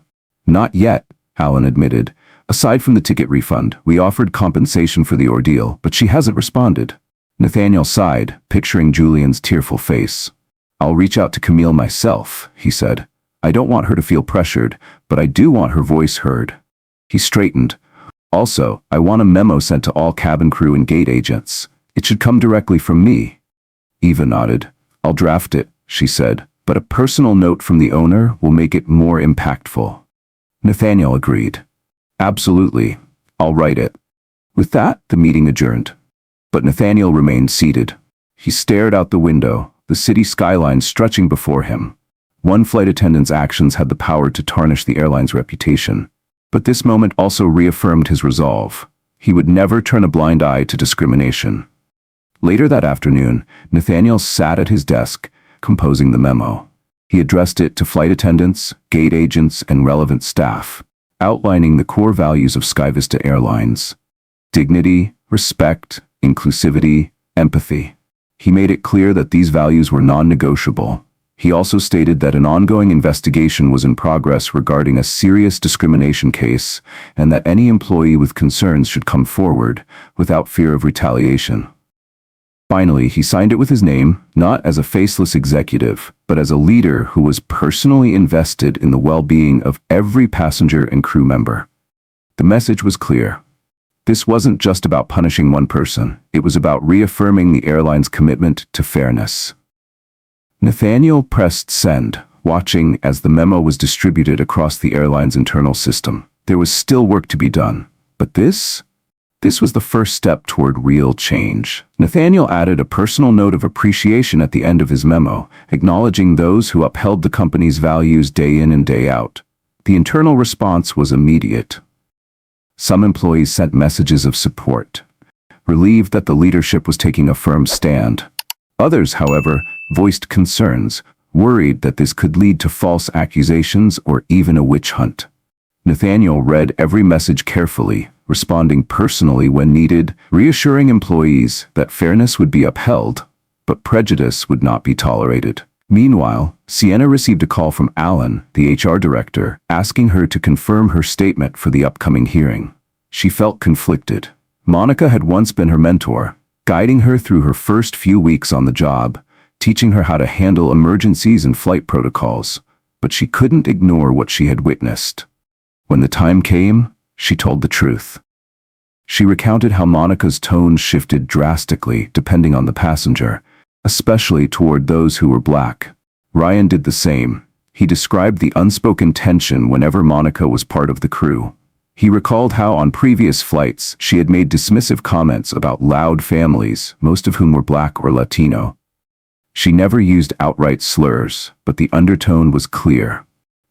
"Not yet," Alan admitted. "Aside from the ticket refund, we offered compensation for the ordeal, but she hasn't responded." Nathaniel sighed, picturing Julian's tearful face. "I'll reach out to Camille myself," he said. "I don't want her to feel pressured, but I do want her voice heard." He straightened. "Also, I want a memo sent to all cabin crew and gate agents. It should come directly from me." Eva nodded. "I'll draft it," she said, "but a personal note from the owner will make it more impactful." Nathaniel agreed. "Absolutely. I'll write it." With that, the meeting adjourned. But Nathaniel remained seated. He stared out the window, the city skyline stretching before him. One flight attendant's actions had the power to tarnish the airline's reputation. But this moment also reaffirmed his resolve. He would never turn a blind eye to discrimination. Later that afternoon, Nathaniel sat at his desk, composing the memo. He addressed it to flight attendants, gate agents, and relevant staff, outlining the core values of SkyVista Airlines: dignity, respect, inclusivity, empathy. He made it clear that these values were non-negotiable. He also stated that an ongoing investigation was in progress regarding a serious discrimination case and that any employee with concerns should come forward without fear of retaliation. Finally, he signed it with his name, not as a faceless executive, but as a leader who was personally invested in the well-being of every passenger and crew member. The message was clear. This wasn't just about punishing one person, it was about reaffirming the airline's commitment to fairness. Nathaniel pressed send, watching as the memo was distributed across the airline's internal system. There was still work to be done, but this was the first step toward real change. Nathaniel added a personal note of appreciation at the end of his memo, acknowledging those who upheld the company's values day in and day out. The internal response was immediate. Some employees sent messages of support, relieved that the leadership was taking a firm stand. Others, however, voiced concerns, worried that this could lead to false accusations or even a witch hunt. Nathaniel read every message carefully, responding personally when needed, reassuring employees that fairness would be upheld, but prejudice would not be tolerated. Meanwhile, Sienna received a call from Alan, the HR director, asking her to confirm her statement for the upcoming hearing. She felt conflicted. Monica had once been her mentor, guiding her through her first few weeks on the job, teaching her how to handle emergencies and flight protocols, but she couldn't ignore what she had witnessed. When the time came, she told the truth. She recounted how Monica's tone shifted drastically depending on the passenger, especially toward those who were black. Ryan did the same. He described the unspoken tension whenever Monica was part of the crew. He recalled how on previous flights she had made dismissive comments about loud families, most of whom were black or Latino. She never used outright slurs, but the undertone was clear.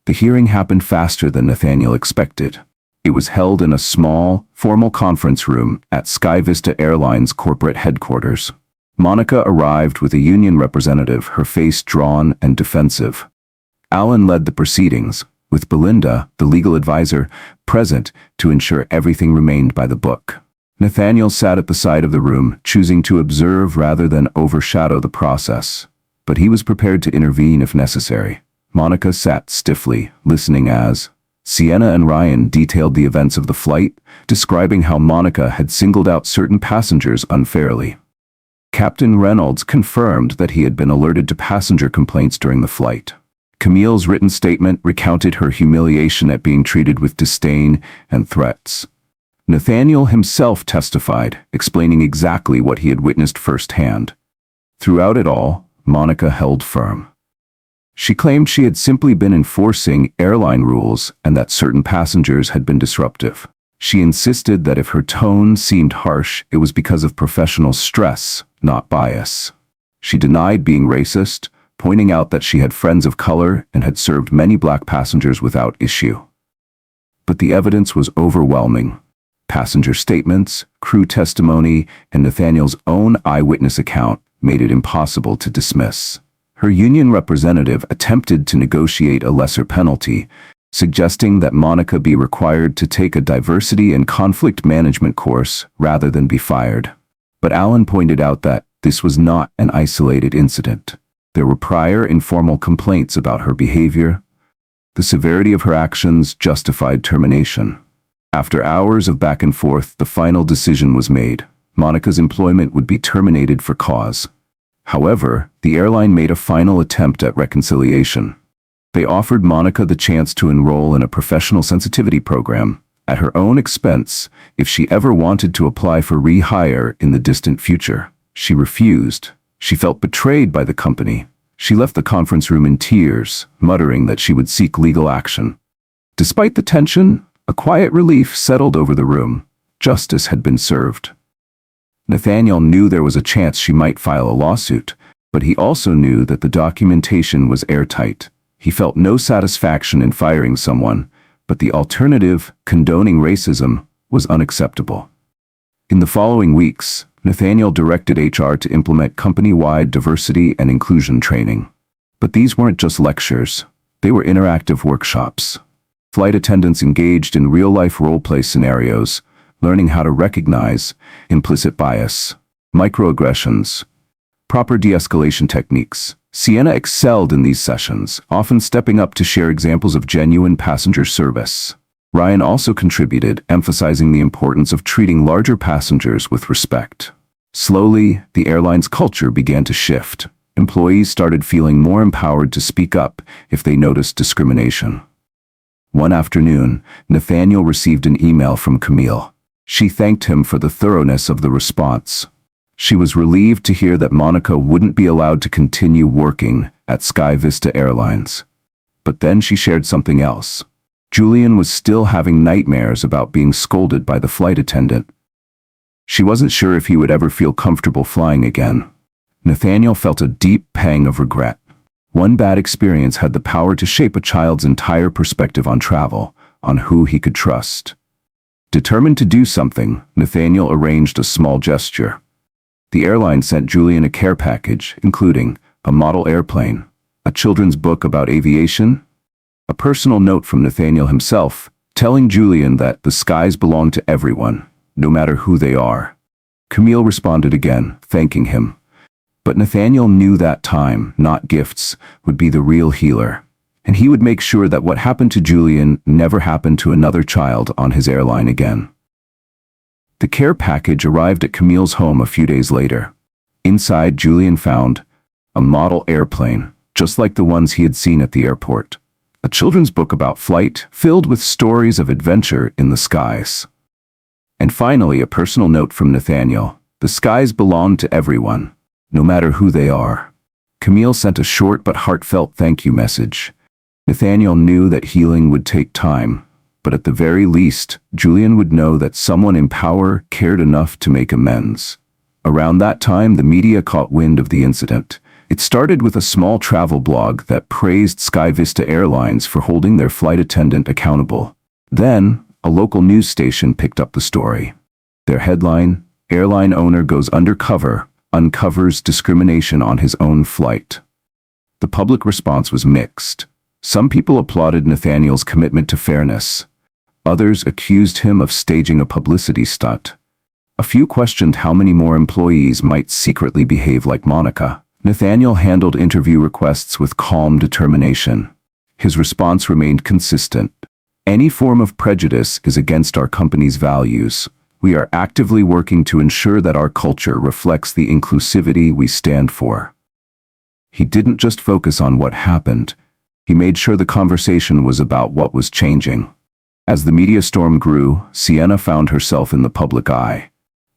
The hearing happened faster than Nathaniel expected. It was held in a small, formal conference room at Sky Vista Airlines corporate headquarters. Monica arrived with a union representative, her face drawn and defensive. Alan led the proceedings, with Belinda, the legal advisor, present to ensure everything remained by the book. Nathaniel sat at the side of the room, choosing to observe rather than overshadow the process, but he was prepared to intervene if necessary. Monica sat stiffly, listening as Sienna and Ryan detailed the events of the flight, describing how Monica had singled out certain passengers unfairly. Captain Reynolds confirmed that he had been alerted to passenger complaints during the flight. Camille's written statement recounted her humiliation at being treated with disdain and threats. Nathaniel himself testified, explaining exactly what he had witnessed firsthand. Throughout it all, Monica held firm. She claimed she had simply been enforcing airline rules and that certain passengers had been disruptive. She insisted that if her tone seemed harsh, it was because of professional stress, not bias. She denied being racist, pointing out that she had friends of color and had served many black passengers without issue. But the evidence was overwhelming. Passenger statements, crew testimony, and Nathaniel's own eyewitness account made it impossible to dismiss. Her union representative attempted to negotiate a lesser penalty, suggesting that Monica be required to take a diversity and conflict management course rather than be fired. But Alan pointed out that this was not an isolated incident. There were prior informal complaints about her behavior. The severity of her actions justified termination. After hours of back and forth, the final decision was made. Monica's employment would be terminated for cause. However, the airline made a final attempt at reconciliation. They offered Monica the chance to enroll in a professional sensitivity program, at her own expense, if she ever wanted to apply for rehire in the distant future. She refused. She felt betrayed by the company. She left the conference room in tears, muttering that she would seek legal action. Despite the tension, a quiet relief settled over the room. Justice had been served. Nathaniel knew there was a chance she might file a lawsuit, but he also knew that the documentation was airtight. He felt no satisfaction in firing someone, but the alternative, condoning racism, was unacceptable. In the following weeks, Nathaniel directed HR to implement company-wide diversity and inclusion training. But these weren't just lectures. They were interactive workshops. Flight attendants engaged in real-life role-play scenarios, learning how to recognize implicit bias, microaggressions, proper de-escalation techniques. Sienna excelled in these sessions, often stepping up to share examples of genuine passenger service. Ryan also contributed, emphasizing the importance of treating larger passengers with respect. Slowly, the airline's culture began to shift. Employees started feeling more empowered to speak up if they noticed discrimination. One afternoon, Nathaniel received an email from Camille. She thanked him for the thoroughness of the response. She was relieved to hear that Monica wouldn't be allowed to continue working at Sky Vista Airlines. But then she shared something else. Julian was still having nightmares about being scolded by the flight attendant. She wasn't sure if he would ever feel comfortable flying again. Nathaniel felt a deep pang of regret. One bad experience had the power to shape a child's entire perspective on travel, on who he could trust. Determined to do something, Nathaniel arranged a small gesture. The airline sent Julian a care package, including a model airplane, a children's book about aviation, a personal note from Nathaniel himself, telling Julian that the skies belong to everyone, no matter who they are. Camille responded again, thanking him. But Nathaniel knew that time, not gifts, would be the real healer, and he would make sure that what happened to Julian never happened to another child on his airline again. The care package arrived at Camille's home a few days later. Inside, Julian found a model airplane, just like the ones he had seen at the airport. A children's book about flight, filled with stories of adventure in the skies. And finally, a personal note from Nathaniel. The skies belong to everyone, no matter who they are. Camille sent a short but heartfelt thank you message. Nathaniel knew that healing would take time, but at the very least, Julian would know that someone in power cared enough to make amends. Around that time, the media caught wind of the incident. It started with a small travel blog that praised Sky Vista Airlines for holding their flight attendant accountable. Then, a local news station picked up the story. Their headline, "Airline Owner Goes Undercover, Uncovers Discrimination on His Own Flight." The public response was mixed. Some people applauded Nathaniel's commitment to fairness. Others accused him of staging a publicity stunt. A few questioned how many more employees might secretly behave like Monica. Nathaniel handled interview requests with calm determination. His response remained consistent. Any form of prejudice is against our company's values. We are actively working to ensure that our culture reflects the inclusivity we stand for. He didn't just focus on what happened. He made sure the conversation was about what was changing. As the media storm grew, Sienna found herself in the public eye.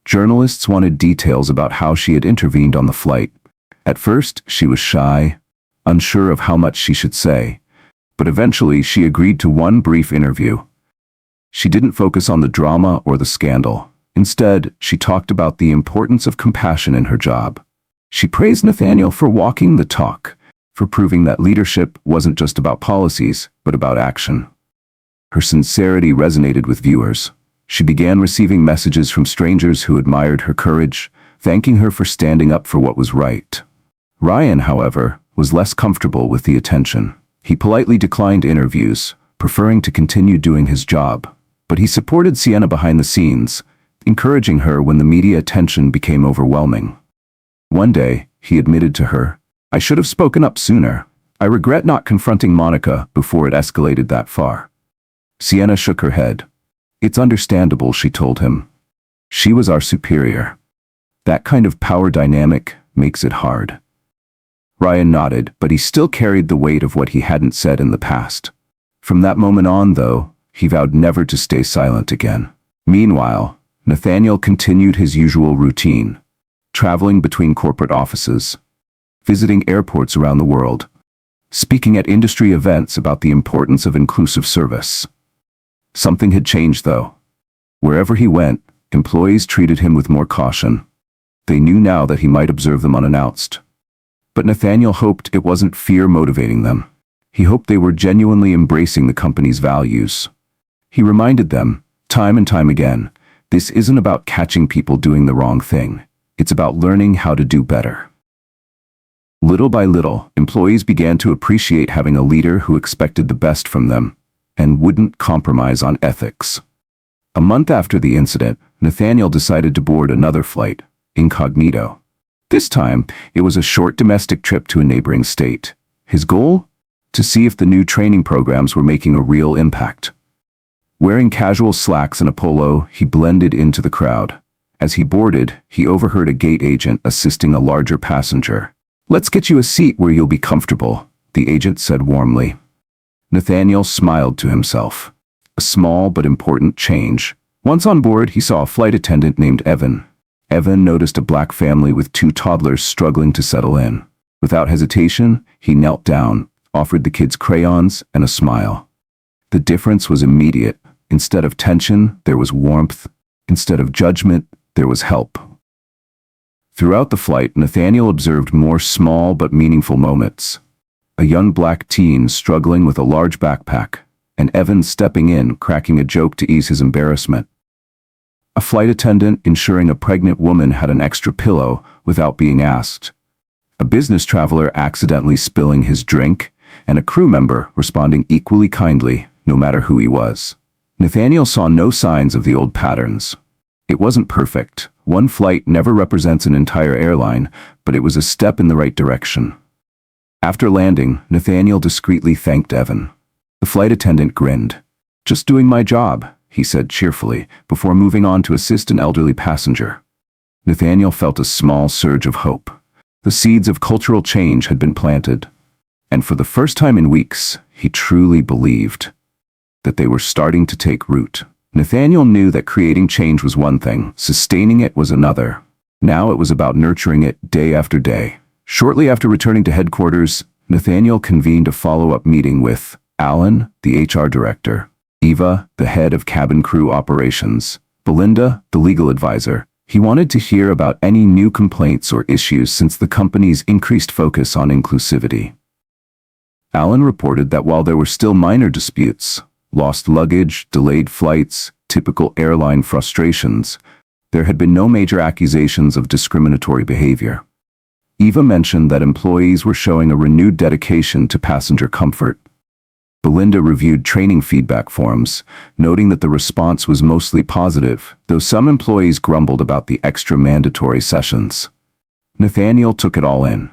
Journalists wanted details about how she had intervened on the flight. At first, she was shy, unsure of how much she should say, but eventually she agreed to one brief interview. She didn't focus on the drama or the scandal. Instead, she talked about the importance of compassion in her job. She praised Nathaniel for walking the talk, for proving that leadership wasn't just about policies, but about action. Her sincerity resonated with viewers. She began receiving messages from strangers who admired her courage, thanking her for standing up for what was right. Ryan, however, was less comfortable with the attention. He politely declined interviews, preferring to continue doing his job. But he supported Sienna behind the scenes, encouraging her when the media attention became overwhelming. One day, he admitted to her, "I should have spoken up sooner. I regret not confronting Monica before it escalated that far." Sienna shook her head. "It's understandable," she told him. "She was our superior. That kind of power dynamic makes it hard." Ryan nodded, but he still carried the weight of what he hadn't said in the past. From that moment on, though, he vowed never to stay silent again. Meanwhile, Nathaniel continued his usual routine, traveling between corporate offices, visiting airports around the world, speaking at industry events about the importance of inclusive service. Something had changed, though. Wherever he went, employees treated him with more caution. They knew now that he might observe them unannounced. But Nathaniel hoped it wasn't fear motivating them. He hoped they were genuinely embracing the company's values. He reminded them, time and time again, this isn't about catching people doing the wrong thing. It's about learning how to do better. Little by little, employees began to appreciate having a leader who expected the best from them and wouldn't compromise on ethics. A month after the incident, Nathaniel decided to board another flight, incognito. This time, it was a short domestic trip to a neighboring state. His goal? To see if the new training programs were making a real impact. Wearing casual slacks and a polo, he blended into the crowd. As he boarded, he overheard a gate agent assisting a larger passenger. "Let's get you a seat where you'll be comfortable," the agent said warmly. Nathaniel smiled to himself. A small but important change. Once on board, he saw a flight attendant named Evan. Evan noticed a black family with 2 toddlers struggling to settle in. Without hesitation, he knelt down, offered the kids crayons and a smile. The difference was immediate. Instead of tension, there was warmth. Instead of judgment, there was help. Throughout the flight, Nathaniel observed more small but meaningful moments. A young black teen struggling with a large backpack, and Evan stepping in, cracking a joke to ease his embarrassment. A flight attendant ensuring a pregnant woman had an extra pillow without being asked. A business traveler accidentally spilling his drink, and a crew member responding equally kindly, no matter who he was. Nathaniel saw no signs of the old patterns. It wasn't perfect. One flight never represents an entire airline, but it was a step in the right direction. After landing, Nathaniel discreetly thanked Evan. The flight attendant grinned. "Just doing my job," he said cheerfully, before moving on to assist an elderly passenger. Nathaniel felt a small surge of hope. The seeds of cultural change had been planted. And for the first time in weeks, he truly believed that they were starting to take root. Nathaniel knew that creating change was one thing, sustaining it was another. Now it was about nurturing it day after day. Shortly after returning to headquarters, Nathaniel convened a follow-up meeting with Alan, the HR director, Eva, the head of cabin crew operations, Belinda, the legal advisor. He wanted to hear about any new complaints or issues since the company's increased focus on inclusivity. Alan reported that while there were still minor disputes, lost luggage, delayed flights, typical airline frustrations, there had been no major accusations of discriminatory behavior. Eva mentioned that employees were showing a renewed dedication to passenger comfort. Belinda reviewed training feedback forms, noting that the response was mostly positive, though some employees grumbled about the extra mandatory sessions. Nathaniel took it all in.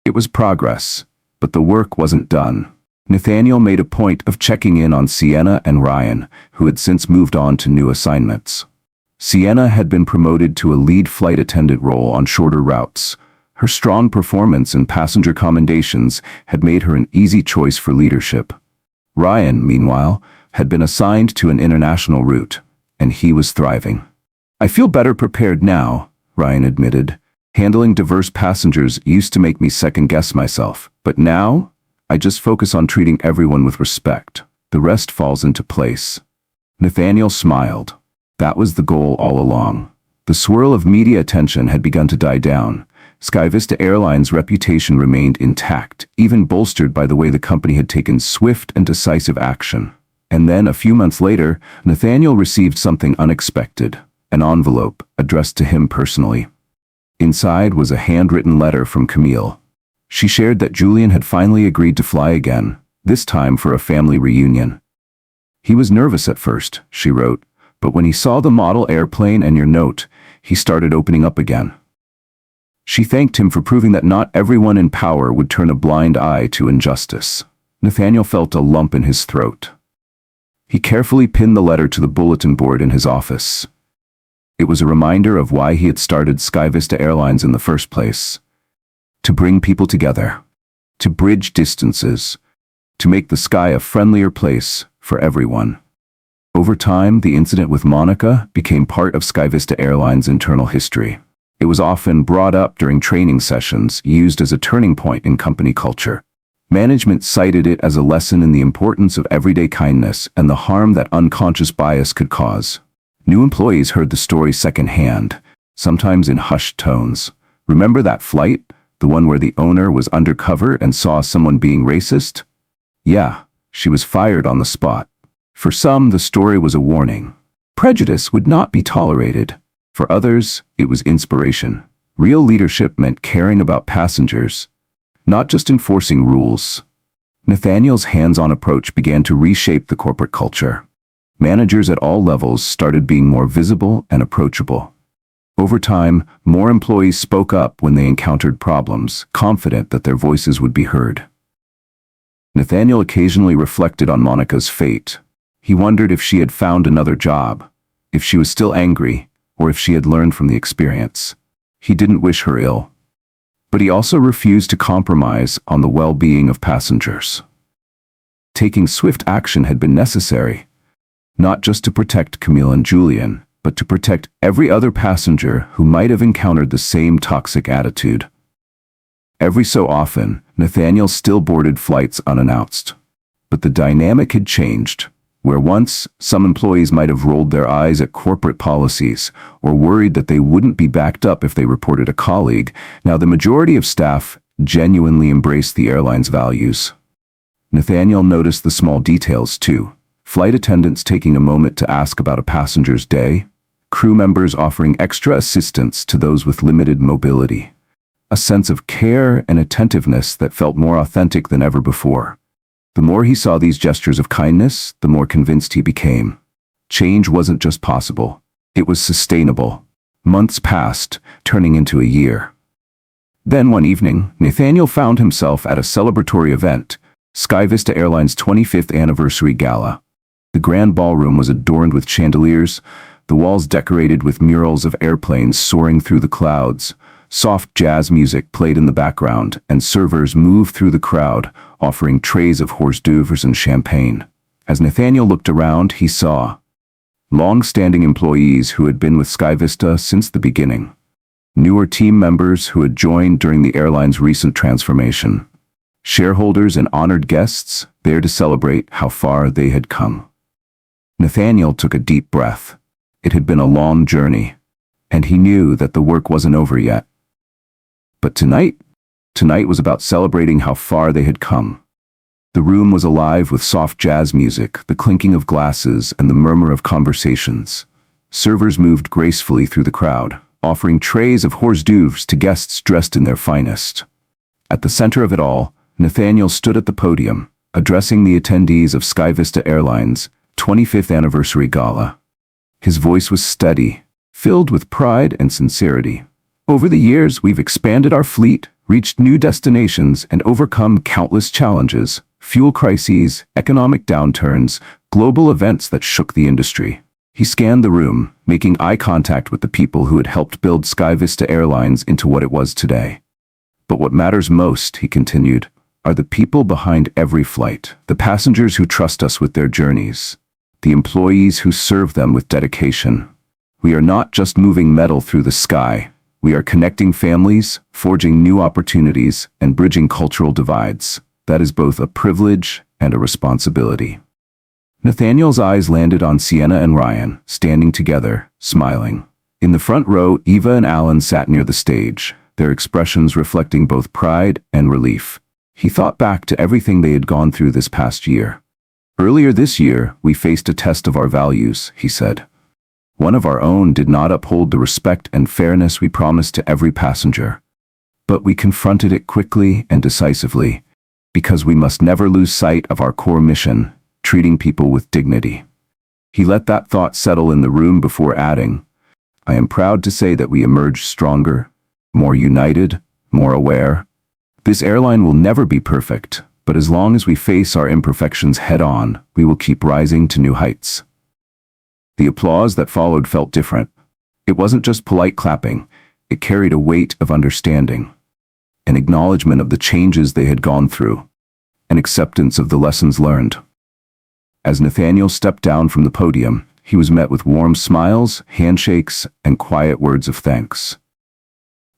It was progress, but the work wasn't done. Nathaniel made a point of checking in on Sienna and Ryan, who had since moved on to new assignments. Sienna had been promoted to a lead flight attendant role on shorter routes. Her strong performance and passenger commendations had made her an easy choice for leadership. Ryan, meanwhile, had been assigned to an international route, and he was thriving. "I feel better prepared now," Ryan admitted. "Handling diverse passengers used to make me second-guess myself, but now I just focus on treating everyone with respect. The rest falls into place." Nathaniel smiled. That was the goal all along. The swirl of media attention had begun to die down. SkyVista Airlines' reputation remained intact, even bolstered by the way the company had taken swift and decisive action. And then, a few months later, Nathaniel received something unexpected, an envelope addressed to him personally. Inside was a handwritten letter from Camille. She shared that Julian had finally agreed to fly again, this time for a family reunion. "He was nervous at first," she wrote, "but when he saw the model airplane and your note, he started opening up again." She thanked him for proving that not everyone in power would turn a blind eye to injustice. Nathaniel felt a lump in his throat. He carefully pinned the letter to the bulletin board in his office. It was a reminder of why he had started SkyVista Airlines in the first place. To bring people together, to bridge distances, to make the sky a friendlier place for everyone. Over time, the incident with Monica became part of SkyVista Airlines' internal history. It was often brought up during training sessions, used as a turning point in company culture. Management cited it as a lesson in the importance of everyday kindness and the harm that unconscious bias could cause. New employees heard the story secondhand, sometimes in hushed tones. "Remember that flight? The one where the owner was undercover and saw someone being racist? Yeah, she was fired on the spot." For some, the story was a warning. Prejudice would not be tolerated. For others, it was inspiration. Real leadership meant caring about passengers, not just enforcing rules. Nathaniel's hands-on approach began to reshape the corporate culture. Managers at all levels started being more visible and approachable. Over time, more employees spoke up when they encountered problems, confident that their voices would be heard. Nathaniel occasionally reflected on Monica's fate. He wondered if she had found another job, if she was still angry, or if she had learned from the experience. He didn't wish her ill, but he also refused to compromise on the well-being of passengers. Taking swift action had been necessary, not just to protect Camille and Julian, but to protect every other passenger who might have encountered the same toxic attitude. Every so often, Nathaniel still boarded flights unannounced. But the dynamic had changed. Where once some employees might have rolled their eyes at corporate policies or worried that they wouldn't be backed up if they reported a colleague, now the majority of staff genuinely embraced the airline's values. Nathaniel noticed the small details too. Flight attendants taking a moment to ask about a passenger's day, crew members offering extra assistance to those with limited mobility. A sense of care and attentiveness that felt more authentic than ever before. The more he saw these gestures of kindness, the more convinced he became. Change wasn't just possible, it was sustainable. Months passed, turning into a year. Then one evening, Nathaniel found himself at a celebratory event, SkyVista Airlines' 25th anniversary gala. The grand ballroom was adorned with chandeliers, the walls decorated with murals of airplanes soaring through the clouds. Soft jazz music played in the background, and servers moved through the crowd, offering trays of hors d'oeuvres and champagne. As Nathaniel looked around, he saw long-standing employees who had been with SkyVista since the beginning. Newer team members who had joined during the airline's recent transformation. Shareholders and honored guests there to celebrate how far they had come. Nathaniel took a deep breath. It had been a long journey, and he knew that the work wasn't over yet. But tonight was about celebrating how far they had come. The room was alive with soft jazz music, the clinking of glasses, and the murmur of conversations. Servers moved gracefully through the crowd, offering trays of hors d'oeuvres to guests dressed in their finest. At the center of it all, Nathaniel stood at the podium, addressing the attendees of SkyVista Airlines' 25th anniversary gala. His voice was steady, filled with pride and sincerity. Over the years, we've expanded our fleet, reached new destinations, and overcome countless challenges, fuel crises, economic downturns, global events that shook the industry. He scanned the room, making eye contact with the people who had helped build SkyVista Airlines into what it was today. But what matters most, he continued, are the people behind every flight, the passengers who trust us with their journeys, the employees who serve them with dedication. We are not just moving metal through the sky. We are connecting families, forging new opportunities, and bridging cultural divides. That is both a privilege and a responsibility. Nathaniel's eyes landed on Sienna and Ryan, standing together, smiling. In the front row, Eva and Alan sat near the stage, their expressions reflecting both pride and relief. He thought back to everything they had gone through this past year. Earlier this year, we faced a test of our values, he said. One of our own did not uphold the respect and fairness we promised to every passenger. But we confronted it quickly and decisively, because we must never lose sight of our core mission, treating people with dignity. He let that thought settle in the room before adding, I am proud to say that we emerged stronger, more united, more aware. This airline will never be perfect, but as long as we face our imperfections head-on, we will keep rising to new heights. The applause that followed felt different. It wasn't just polite clapping, it carried a weight of understanding, an acknowledgement of the changes they had gone through, an acceptance of the lessons learned. As Nathaniel stepped down from the podium, he was met with warm smiles, handshakes, and quiet words of thanks.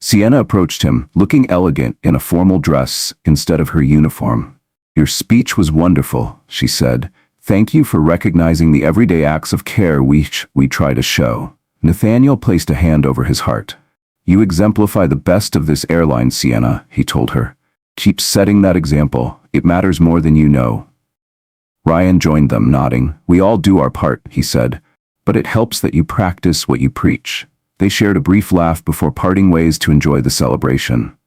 Sienna approached him, looking elegant in a formal dress instead of her uniform. Your speech was wonderful, she said. Thank you for recognizing the everyday acts of care we try to show. Nathaniel placed a hand over his heart. You exemplify the best of this airline, Sienna, he told her. Keep setting that example. It matters more than you know. Ryan joined them, nodding. We all do our part, he said. But it helps that you practice what you preach. They shared a brief laugh before parting ways to enjoy the celebration.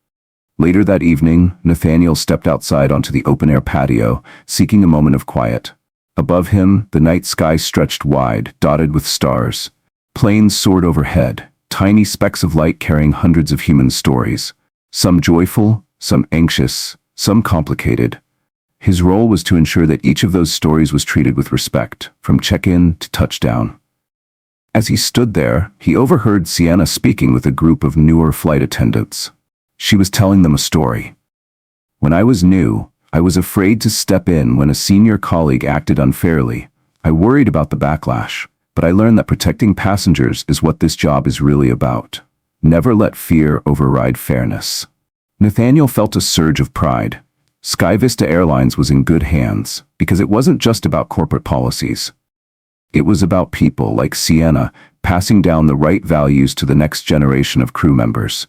Later that evening, Nathaniel stepped outside onto the open-air patio, seeking a moment of quiet. Above him, the night sky stretched wide, dotted with stars. Planes soared overhead, tiny specks of light carrying hundreds of human stories. Some joyful, some anxious, some complicated. His role was to ensure that each of those stories was treated with respect, from check-in to touchdown. As he stood there, he overheard Sienna speaking with a group of newer flight attendants. She was telling them a story. When I was new, I was afraid to step in when a senior colleague acted unfairly. I worried about the backlash, but I learned that protecting passengers is what this job is really about. Never let fear override fairness. Nathaniel felt a surge of pride. SkyVista Airlines was in good hands, because it wasn't just about corporate policies. It was about people like Sienna passing down the right values to the next generation of crew members.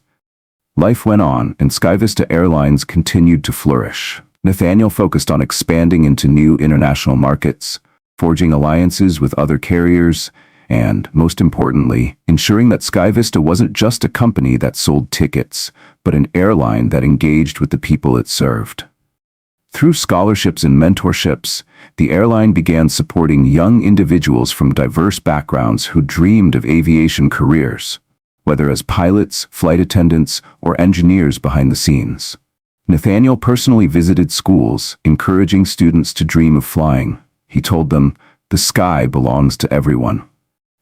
Life went on, and SkyVista Airlines continued to flourish. Nathaniel focused on expanding into new international markets, forging alliances with other carriers, and, most importantly, ensuring that SkyVista wasn't just a company that sold tickets, but an airline that engaged with the people it served. Through scholarships and mentorships, the airline began supporting young individuals from diverse backgrounds who dreamed of aviation careers, whether as pilots, flight attendants, or engineers behind the scenes. Nathaniel personally visited schools, encouraging students to dream of flying. He told them, "The sky belongs to everyone."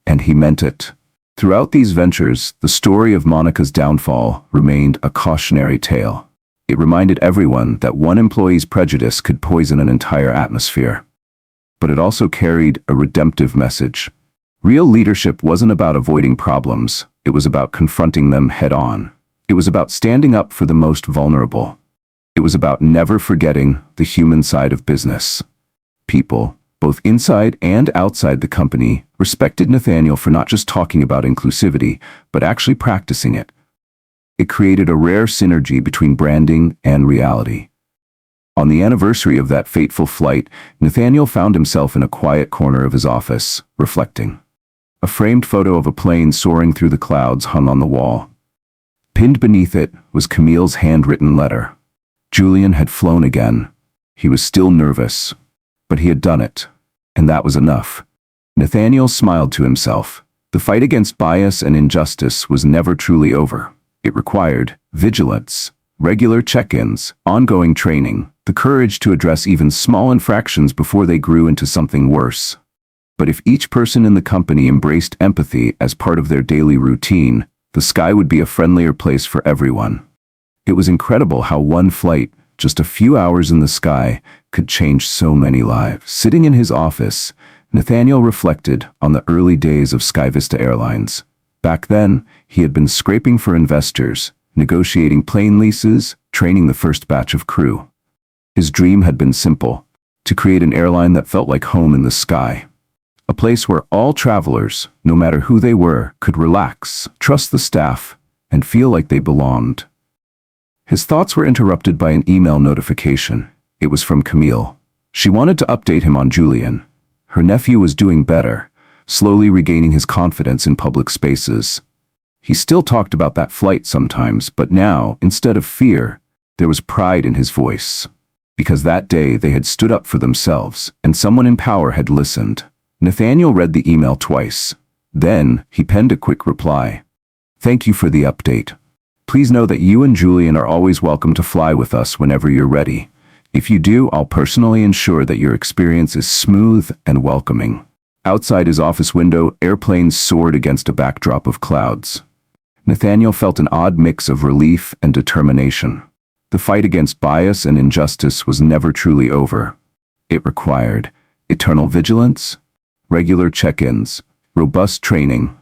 And he meant it. Throughout these ventures, the story of Monica's downfall remained a cautionary tale. It reminded everyone that one employee's prejudice could poison an entire atmosphere. But it also carried a redemptive message. Real leadership wasn't about avoiding problems, it was about confronting them head-on. It was about standing up for the most vulnerable. It was about never forgetting the human side of business. People, both inside and outside the company, respected Nathaniel for not just talking about inclusivity, but actually practicing it. It created a rare synergy between branding and reality. On the anniversary of that fateful flight, Nathaniel found himself in a quiet corner of his office, reflecting. A framed photo of a plane soaring through the clouds hung on the wall. Pinned beneath it was Camille's handwritten letter. Julian had flown again. He was still nervous, but he had done it, and that was enough. Nathaniel smiled to himself. The fight against bias and injustice was never truly over. It required vigilance, regular check-ins, ongoing training, the courage to address even small infractions before they grew into something worse. But if each person in the company embraced empathy as part of their daily routine, the sky would be a friendlier place for everyone. It was incredible how one flight, just a few hours in the sky, could change so many lives. Sitting in his office, Nathaniel reflected on the early days of SkyVista Airlines. Back then, he had been scraping for investors, negotiating plane leases, training the first batch of crew. His dream had been simple, to create an airline that felt like home in the sky. A place where all travelers, no matter who they were, could relax, trust the staff, and feel like they belonged. His thoughts were interrupted by an email notification. It was from Camille. She wanted to update him on Julian. Her nephew was doing better, slowly regaining his confidence in public spaces. He still talked about that flight sometimes, but now, instead of fear, there was pride in his voice. Because that day they had stood up for themselves, and someone in power had listened. Nathaniel read the email twice. Then, he penned a quick reply. "Thank you for the update. Please know that you and Julian are always welcome to fly with us whenever you're ready. If you do, I'll personally ensure that your experience is smooth and welcoming." Outside his office window, airplanes soared against a backdrop of clouds. Nathaniel felt an odd mix of relief and determination. The fight against bias and injustice was never truly over. It required eternal vigilance, regular check-ins, robust training,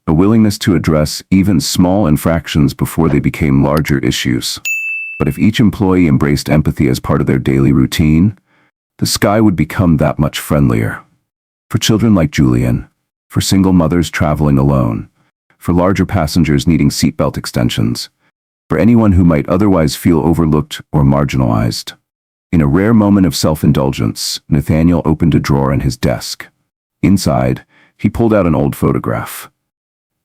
a willingness to address even small infractions before they became larger issues. But if each employee embraced empathy as part of their daily routine, the sky would become that much friendlier. For children like Julian, for single mothers traveling alone, for larger passengers needing seatbelt extensions, for anyone who might otherwise feel overlooked or marginalized. In a rare moment of self-indulgence, Nathaniel opened a drawer in his desk. Inside, he pulled out an old photograph.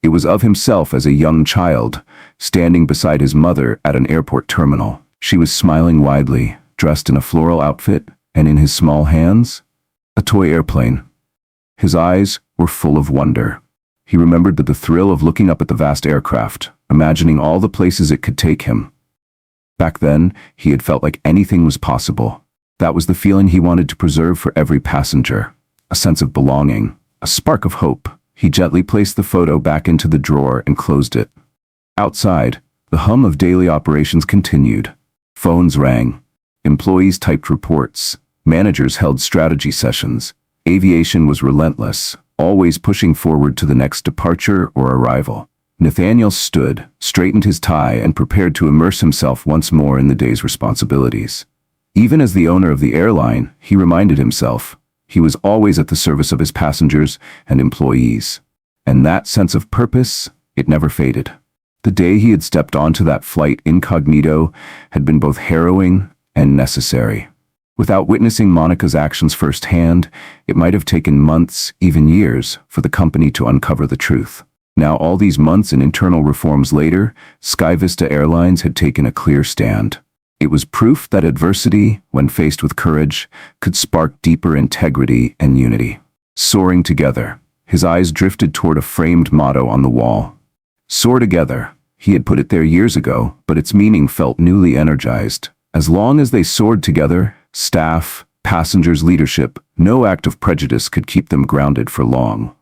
It was of himself as a young child, standing beside his mother at an airport terminal. She was smiling widely, dressed in a floral outfit, and in his small hands, a toy airplane. His eyes were full of wonder. He remembered the thrill of looking up at the vast aircraft, imagining all the places it could take him. Back then, he had felt like anything was possible. That was the feeling he wanted to preserve for every passenger. A sense of belonging, a spark of hope. He gently placed the photo back into the drawer and closed it. Outside, the hum of daily operations continued. Phones rang. Employees typed reports. Managers held strategy sessions. Aviation was relentless, always pushing forward to the next departure or arrival. Nathaniel stood, straightened his tie, and prepared to immerse himself once more in the day's responsibilities. Even as the owner of the airline, he reminded himself, he was always at the service of his passengers and employees. And that sense of purpose, it never faded. The day he had stepped onto that flight incognito had been both harrowing and necessary. Without witnessing Monica's actions firsthand, it might have taken months, even years, for the company to uncover the truth. Now, all these months and internal reforms later, SkyVista Airlines had taken a clear stand. It was proof that adversity, when faced with courage, could spark deeper integrity and unity. Soaring together, his eyes drifted toward a framed motto on the wall. Soar together. He had put it there years ago, but its meaning felt newly energized. As long as they soared together, staff, passengers, leadership, no act of prejudice could keep them grounded for long.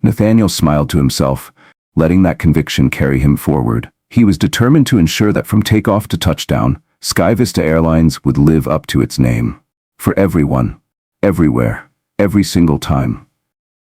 Nathaniel smiled to himself, letting that conviction carry him forward. He was determined to ensure that from takeoff to touchdown, SkyVista Airlines would live up to its name. For everyone, everywhere, every single time.